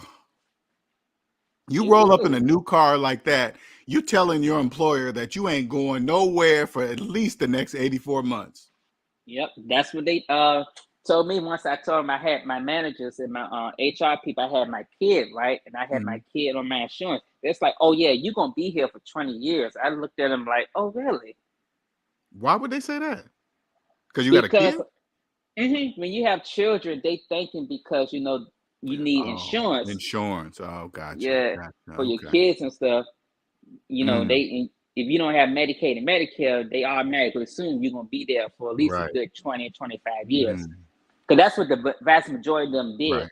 you They roll up in do. a new car like that, you're telling your employer that you ain't going nowhere for at least the next 84 months. Yep, that's what they told me once. I told them I had my managers and my HR people. I had my kid, right, and I had my Mhm. kid on my insurance. It's like, oh yeah, you're gonna be here for 20 years. I looked at them like, oh really? Why would they say that? Because you got a Because kid? when you have children, they thinking because you need Oh, insurance, insurance. Oh, gotcha. yeah, Gotcha. for your Okay. kids and stuff. Mm, They if you don't have Medicaid and Medicare, they automatically assume you're gonna be there for at least a right. good 20, 25 years. Mm, Because that's what the vast majority of them did. right.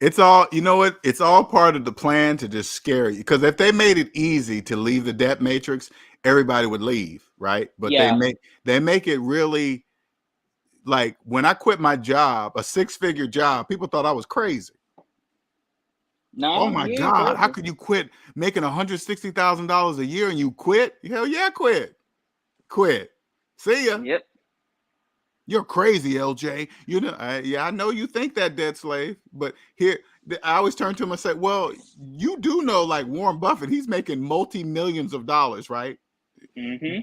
It's all, you know what? It's all part of the plan to just scare you. Because if they made it easy to leave the debt matrix, everybody would leave, right? But Yeah. they make it really, like when I quit my job, a 6-figure job, people thought I was crazy. Oh No, my you ain't God, how crazy. could you quit making $160,000 a year and you quit? Hell yeah, quit. Quit. See ya. Yep. You're crazy, LJ. I know you think that, dead slave, but here I always turn to him and say, well, you do know, like Warren Buffett, he's making multi-millions of dollars, right? Mm-hmm.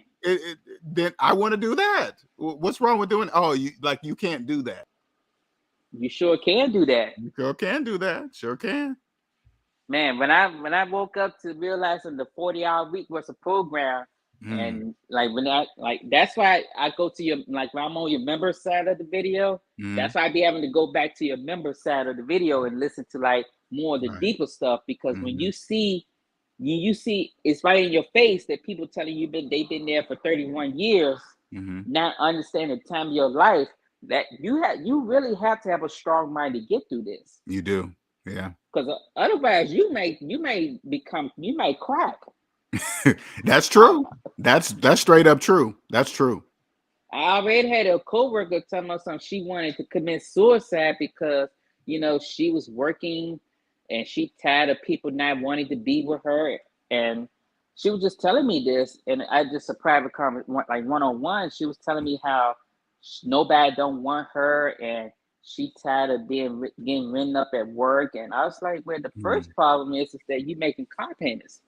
Then I want to do that. What's wrong with doing? Oh, you can't do that. You sure can do that. You sure can do that. Sure can. Man, when I woke up to realizing the 40-hour week was a program, Mm, and that's why I go to your, like, when I'm on your member side of the video, mm, that's why I be having to go back to your member side of the video and listen to like more of the right. deeper stuff, because when Mm-hmm. you see it's right in your face that people telling you they've been there for 31 years, Mm-hmm. not understanding the time of your life, that you really have to have a strong mind to get through this, You do. Yeah. because otherwise you may crack. That's true. That's straight up true. That's true. I already had a coworker tell me something. She wanted to commit suicide because, she was working and she tired of people not wanting to be with her. And she was just telling me this, and I just a private conversation, like one-on-one. She was telling me how nobody don't want her, and she tired of getting written up at work. And I was like, well, the first problem is that you making car payments.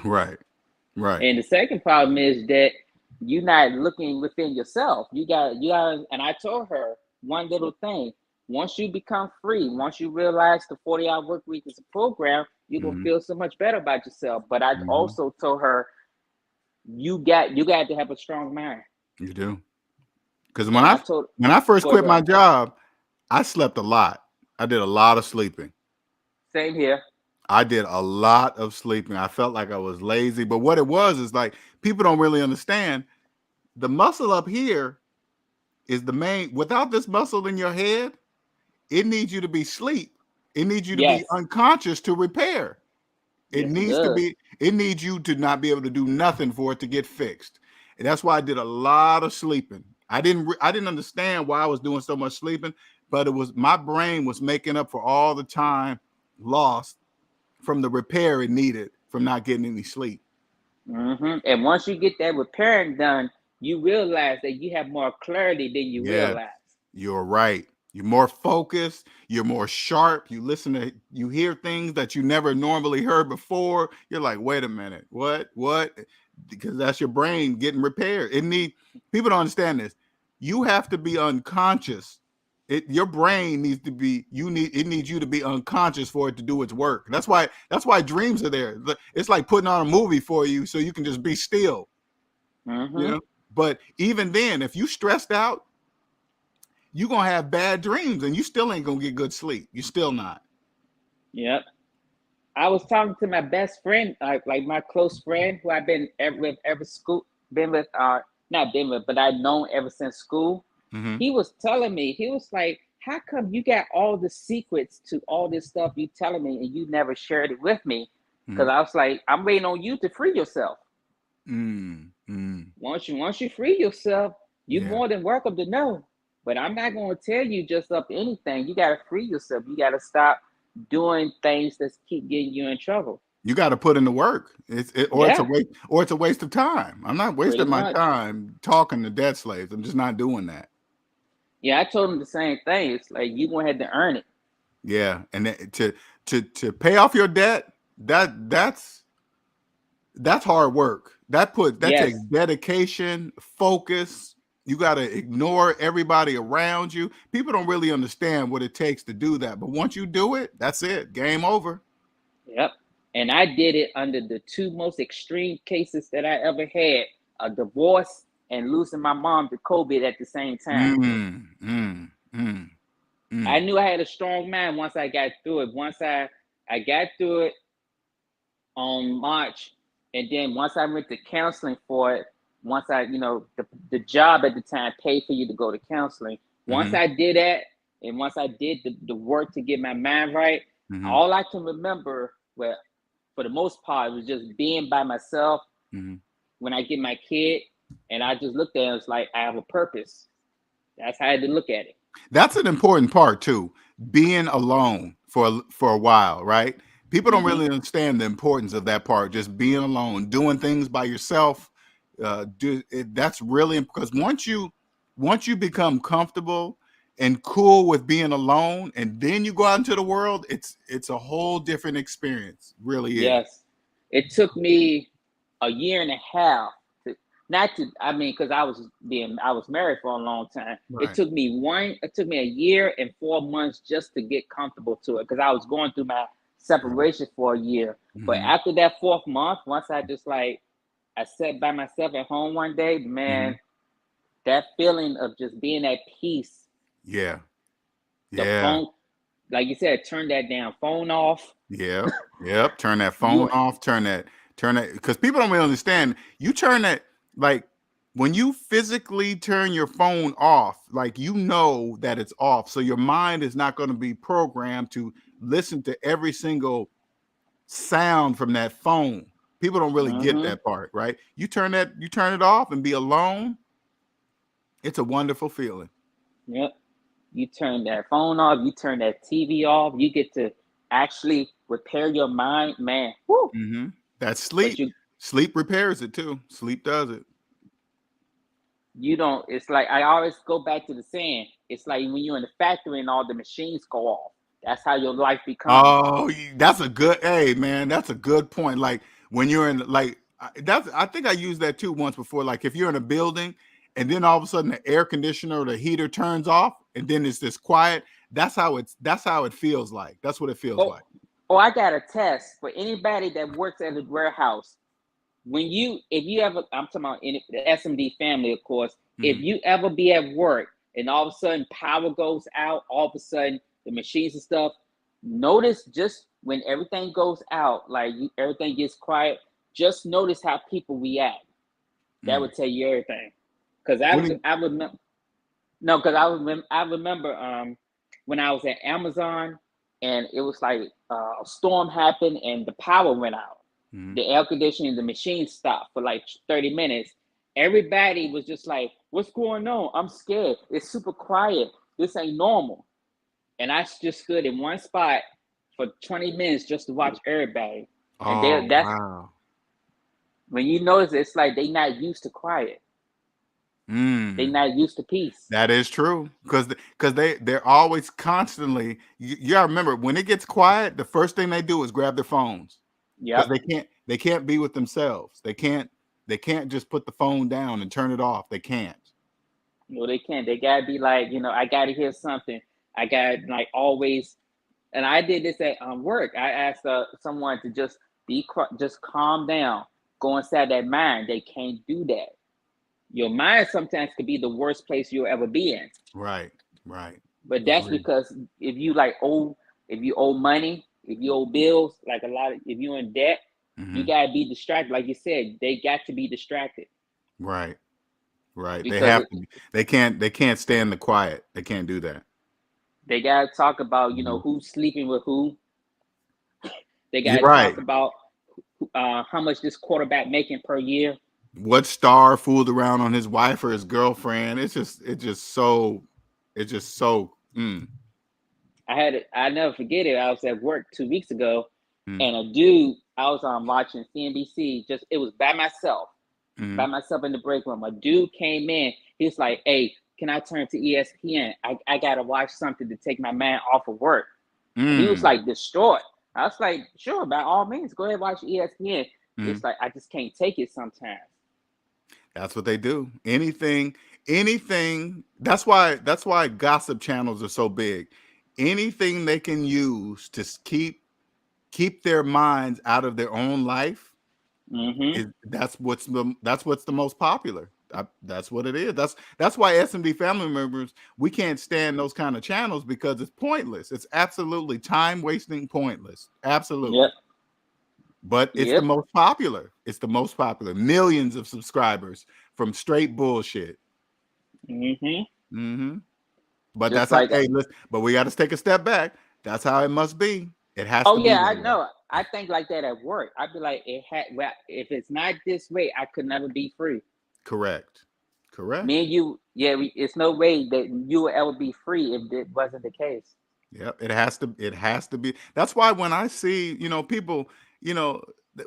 Right. Right. And the second problem is that you're not looking within yourself. You got, and I told her one little thing. Once you become free, once you realize the 40-hour work week is a program, you're gonna feel so much better about yourself. But I also told her, you got to have a strong mind. You do. Because when I first quit my job, I slept a lot. I did a lot of sleeping. Same here. I did a lot of sleeping. I felt like I was lazy. But what it was is like, people don't really understand. The muscle up here is the main. Without this muscle in your head, it needs you to be asleep. It needs you to be unconscious to repair. It needs you to not be able to do nothing for it to get fixed. And that's why I did a lot of sleeping. I didn't understand why I was doing so much sleeping, but it was my brain was making up for all the time lost from the repair it needed from not getting any sleep. And once you get that repairing done, you realize that you have more clarity than you realize. You're right. You're more focused. You're more sharp. You hear things that you never normally heard before. You're like, wait a minute, what? Because that's your brain getting repaired. People don't understand this. You have to be unconscious. Your brain needs to be. It needs you to be unconscious for it to do its work. That's why dreams are there. It's like putting on a movie for you so you can just be still. But even then, if you stressed out, you're going to have bad dreams and you still ain't going to get good sleep. You're still not. Yep. I was talking to my best friend, like my close friend who I've been with ever school, but I've known ever since school. He was telling me, he was like, how come you got all the secrets to all this stuff you telling me and you never shared it with me? Because I was like, I'm waiting on you to free yourself. Once you free yourself, you're more than welcome to know. But I'm not going to tell you just up anything. You got to free yourself. You got to stop doing things that keep getting you in trouble. You got to put in the work. It's a waste of time. I'm not wasting my time talking to debt slaves. I'm just not doing that. Yeah, I told him the same thing. It's like you're going to have to earn it. Yeah, and to pay off your debt, that's hard work. That takes dedication, focus. You got to ignore everybody around you. People don't really understand what it takes to do that. But once you do it, that's it. Game over. Yep. And I did it under the two most extreme cases that I ever had, a divorce and losing my mom to COVID at the same time. I knew I had a strong mind once I got through it. Once I got through it on March, and then once I went to counseling for it, once I, the job at the time paid for you to go to counseling. Once I did that, and once I did the work to get my mind right, all I can remember, well, for the most part, was just being by myself when I get my kid, and I just looked at it and was like, I have a purpose. That's how I had to look at it. That's an important part too, being alone for a while, right? People don't really understand the importance of that part, just being alone, doing things by yourself. That's really, because once you become comfortable and cool with being alone, and then you go out into the world, it's a whole different experience. Really is. Yes, it took me a year and a half because I was married for a long time. Right. It took me a year and 4 months just to get comfortable to it, because I was going through my separation for a year. But after that 4th month, once I just I sat by myself at home one day, man, that feeling of just being at peace. Yeah. The phone, like you said, turn that damn phone off. Yeah. Yep. Turn that phone off. Turn that, because people don't really understand. You turn that, like, when you physically turn your phone off, like, that it's off. So your mind is not going to be programmed to listen to every single sound from that phone, People don't really get that part, right? You turn it off and be alone. It's a wonderful feeling. Yep. You turn that phone off, you turn that TV off, you get to actually repair your mind, man. Woo. That's sleep. Sleep repairs it too. Sleep does it. You don't, it's like, I always go back to the saying, it's like when you're in the factory and all the machines go off. That's how your life becomes. Oh, that's a good, hey man, that's a good point. Like when you're in, like, I think I used that too once before. Like if you're in a building and then all of a sudden the air conditioner or the heater turns off and then it's this quiet, that's how it feels like. That's what it feels like. Oh, I got a test for anybody that works at a warehouse. If you ever, I'm talking about in the SMD family, of course, if you ever be at work and all of a sudden power goes out, all of a sudden the machines and stuff, notice just when everything goes out, like everything gets quiet, just notice how people react. That would tell you everything. Because I remember when I was at Amazon and it was like a storm happened and the power went out. The air conditioning, the machine stopped for like 30 minutes. Everybody was just like, what's going on? I'm scared. It's super quiet. This ain't normal. And I just stood in one spot for 20 minutes just to watch everybody. And wow. When you notice, it's like they not used to quiet. They're not used to peace. That is true. Because they're always constantly, you gotta remember, when it gets quiet, the first thing they do is grab their phones. Yeah, they can't be with themselves. They can't just put the phone down and turn it off. They can't. No, they can't. They gotta be like, I gotta hear something. I got like always, and I did this at work. I asked someone to just calm down, go inside that mind. They can't do that. Your mind sometimes could be the worst place you'll ever be in. Right. But that's because if you owe money, if you owe bills, like if you're in debt, you gotta be distracted. Like you said, they got to be distracted. Right. They have to. They can't stand the quiet. They can't do that. They gotta talk about who's sleeping with who. They gotta talk about how much this quarterback making per year. What star fooled around on his wife or his girlfriend? It's just so. I never forget it. I was at work 2 weeks ago, and a dude, I was watching CNBC. It was by myself in the break room. A dude came in. He's like, "Hey, can I turn to ESPN? I gotta watch something to take my mind off of work." He was like distraught. I was like, "Sure, by all means, go ahead and watch ESPN." It's like I just can't take it sometimes. That's what they do. Anything. That's why gossip channels are so big. Anything they can use to keep their minds out of their own life. That's what's the most popular. That's what it is. That's why SMD family members, we can't stand those kind of channels because it's pointless. It's absolutely time wasting, pointless. Absolutely. Yep. But it's the most popular. It's the most popular. Millions of subscribers from straight bullshit. But just that's like how, but we got to take a step back. That's how it must be. It has to be. Oh yeah, I know. I think like that at work. I'd be like, if it's not this way, I could never be free. Correct. Me and you, it's no way that you will ever be free if it wasn't the case. Yep, it has to be. That's why when I see, people,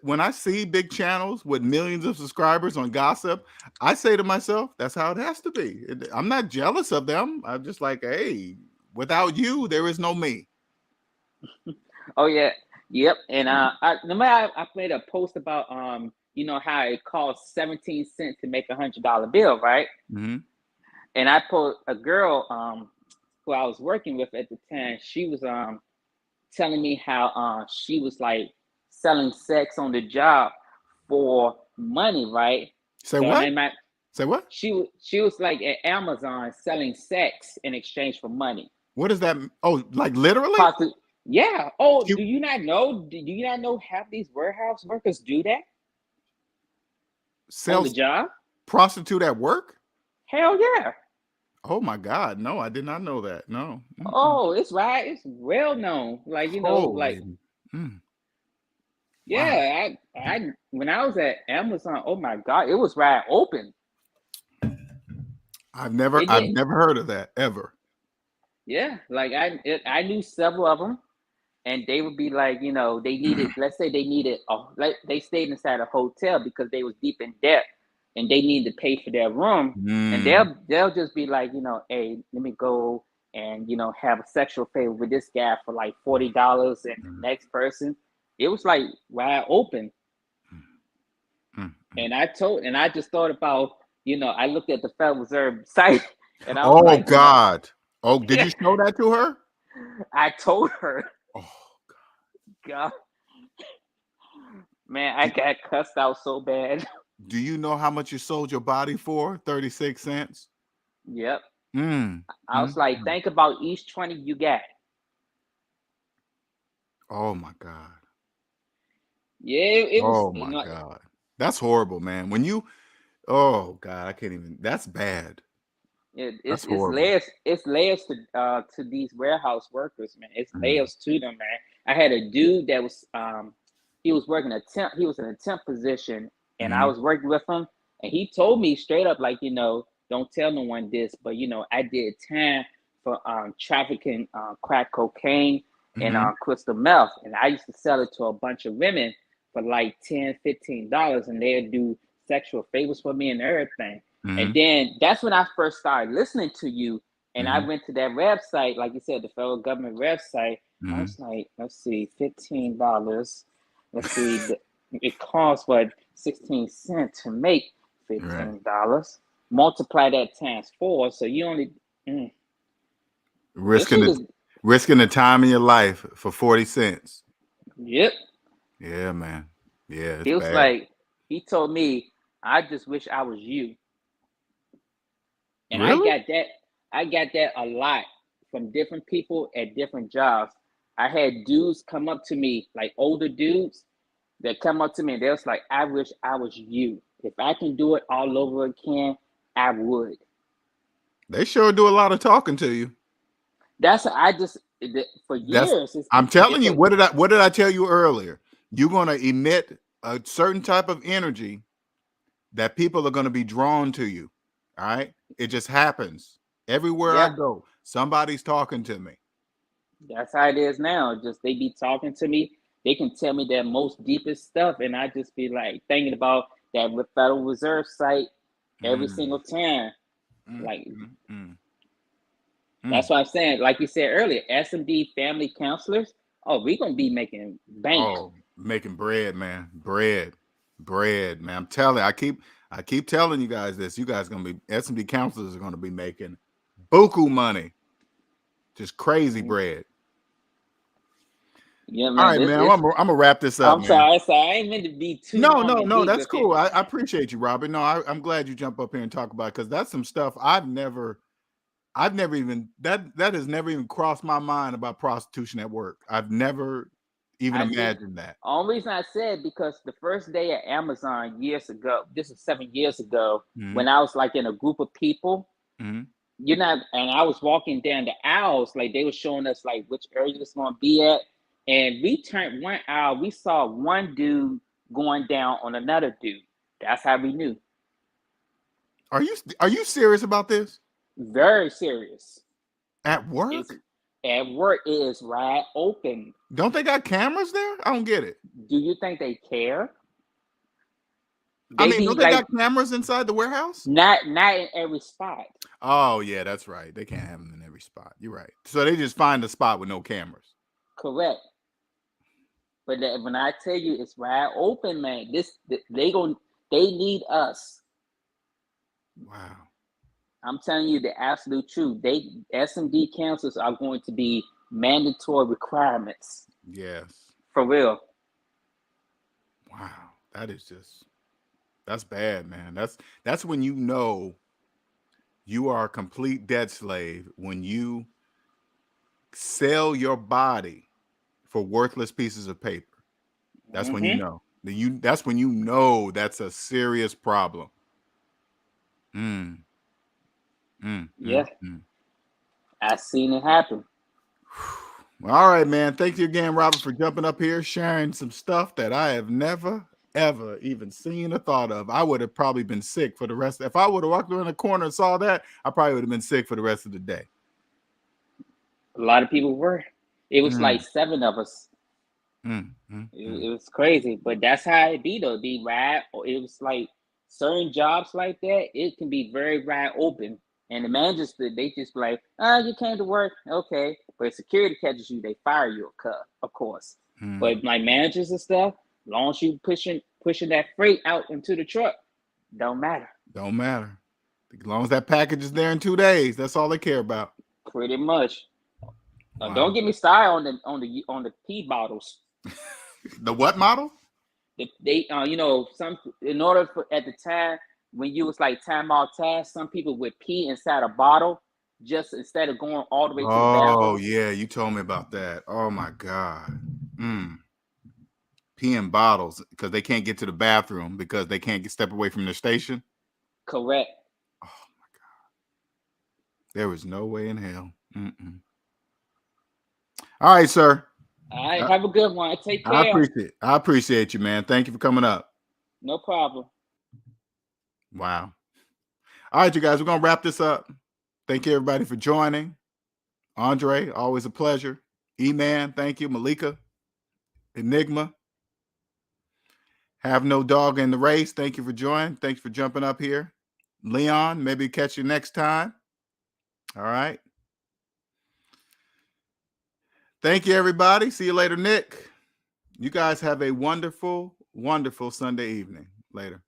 when I see big channels with millions of subscribers on gossip, I say to myself, that's how it has to be. I'm not jealous of them. I'm just like, hey, without you, there is no me. Oh yeah, yep. And I made a post about how it costs 17 cents to make $100 bill, right? And I put a girl who I was working with at the time. She was telling me how she was like selling sex on the job for money, right? Say what? She was like at Amazon selling sex in exchange for money. What is that? Oh, like literally? Yeah. Oh, do you not know? Do you not know half these warehouse workers do that? Sell on the job? Prostitute at work? Hell yeah. Oh my God. No, I did not know that. No. Oh, it's right. It's well known. Like, Yeah, I when I was at Amazon, oh my God, it was wide open. I've It did. never heard of that ever. Yeah, like I knew several of them, and they would be like, you know, they needed, let's say they needed, like they stayed inside a hotel because they was deep in debt, and they needed to pay for their room, and they'll just be like, you know, hey, let me go and have a sexual favor with this guy for like $40, and the next person, it was like wide open. And I just thought about, I looked at the Federal Reserve site, and I was Oh like, God. Oh, did yeah, you show that to her? I told her, Oh God, man, I got cussed out so bad. Do you know how much you sold your body for? 36 cents. Yep. Mm. I was like, think about each 20 you got. Oh my God. Yeah, it was. Oh my God. That's horrible, man. Oh God, I can't even. That's bad. That's horrible. It's layers to these warehouse workers, man. It's layers to them, man. I had a dude that was he was working he was in a temp position, and I was working with him, and he told me straight up, like, don't tell no one this, but I did time for trafficking crack cocaine and crystal meth, and I used to sell it to a bunch of women for like $10-15, and they'd do sexual favors for me and everything. And then that's when I first started listening to you. And I went to that website, like you said, the federal government website. I was like, let's see, $15. Let's see, it costs what, 16 cents to make $15. Right. Multiply that times 4, so you only risking the time of your life for 40 cents. Yep. Yeah, man. Yeah, it was bad. Like, he told me, I just wish I was you. And really? I got that a lot from different people at different jobs. I had dudes come up to me, like older dudes, that come up to me and they was like, I wish I was you. If I can do it all over again, I would. They sure do a lot of talking to you. For years. I'm telling you, what did I tell you earlier? You're going to emit a certain type of energy that people are going to be drawn to you. All right. It just happens. Everywhere I go, somebody's talking to me. That's how it is now. Just they be talking to me. They can tell me their most deepest stuff, and I just be like thinking about that Federal Reserve site every single time. That's what I'm saying. Like you said earlier, SMD family counselors. Oh, we're gonna be making bank. Oh, making bread, man. Bread, man. I'm telling you, I keep telling you guys this. You guys gonna be SMD counselors are gonna be making buku money. Just crazy bread. Yeah, man. All right, man. I'm gonna wrap this up. I'm sorry. I ain't meant to be too. No. That's cool. I appreciate you, Robert. No, I'm glad you jump up here and talk about it, because that's some stuff I've never even that has never even crossed my mind about prostitution at work. I've never even imagined that. Only reason I said, because the first day at Amazon years ago, this is 7 years ago, when I was like in a group of people, and I was walking down the aisles, like they were showing us like which area it's going to be at, and we turned one aisle, we saw one dude going down on another dude. That's how we knew. Are you serious about this? Very serious. At work? At work, it is wide open. Don't they got cameras there? I don't get it. Do you think they care? Don't they got cameras inside the warehouse? Not in every spot. Oh, yeah, that's right. They can't have them in every spot. You're right. So they just find a spot with no cameras. Correct. But when I tell you it's wide open, man, they need us. Wow. I'm telling you the absolute truth. SMD counselors are going to be mandatory requirements. Yes. For real. Wow. That's bad, man. That's when you know you are a complete debt slave, when you sell your body for worthless pieces of paper. That's when you know. That's when you know that's a serious problem. Yeah. I've seen it happen. Well, all right, man. Thank you again, Robert, for jumping up here, sharing some stuff that I have never, ever even seen or thought of. I would have probably been sick for the rest. If I would have walked around the corner and saw that, I probably would have been sick for the rest of the day. A lot of people were. It was like 7 of us. It was crazy, but that's how it be though. Be wide. It was like certain jobs like that. It can be very wide open, and the managers they just like, you came to work, okay. But if security catches you, they fire you, of course. But like managers and stuff, as long as you pushing that freight out into the truck, don't matter. Don't matter. As long as that package is there in 2 days, that's all they care about. Pretty much. Wow. Don't get me started on the pee bottles. The what model? They some in order for at the time when you was like time out task, some people would pee inside a bottle just instead of going all the way to the bathroom. Oh yeah, you told me about that. Oh my God. Pee in bottles because they can't get to the bathroom because they can't step away from their station. Correct. Oh my God. There was no way in hell. All right, sir. All right, have a good one. Take care. I appreciate you, man. Thank you for coming up. No problem. Wow. All right, you guys, we're going to wrap this up. Thank you, everybody, for joining. Andre, always a pleasure. E-Man, thank you. Malika, Enigma. Have no dog in the race. Thank you for joining. Thanks for jumping up here. Leon, maybe catch you next time. All right. Thank you, everybody. See you later, Nick. You guys have a wonderful, wonderful Sunday evening. Later.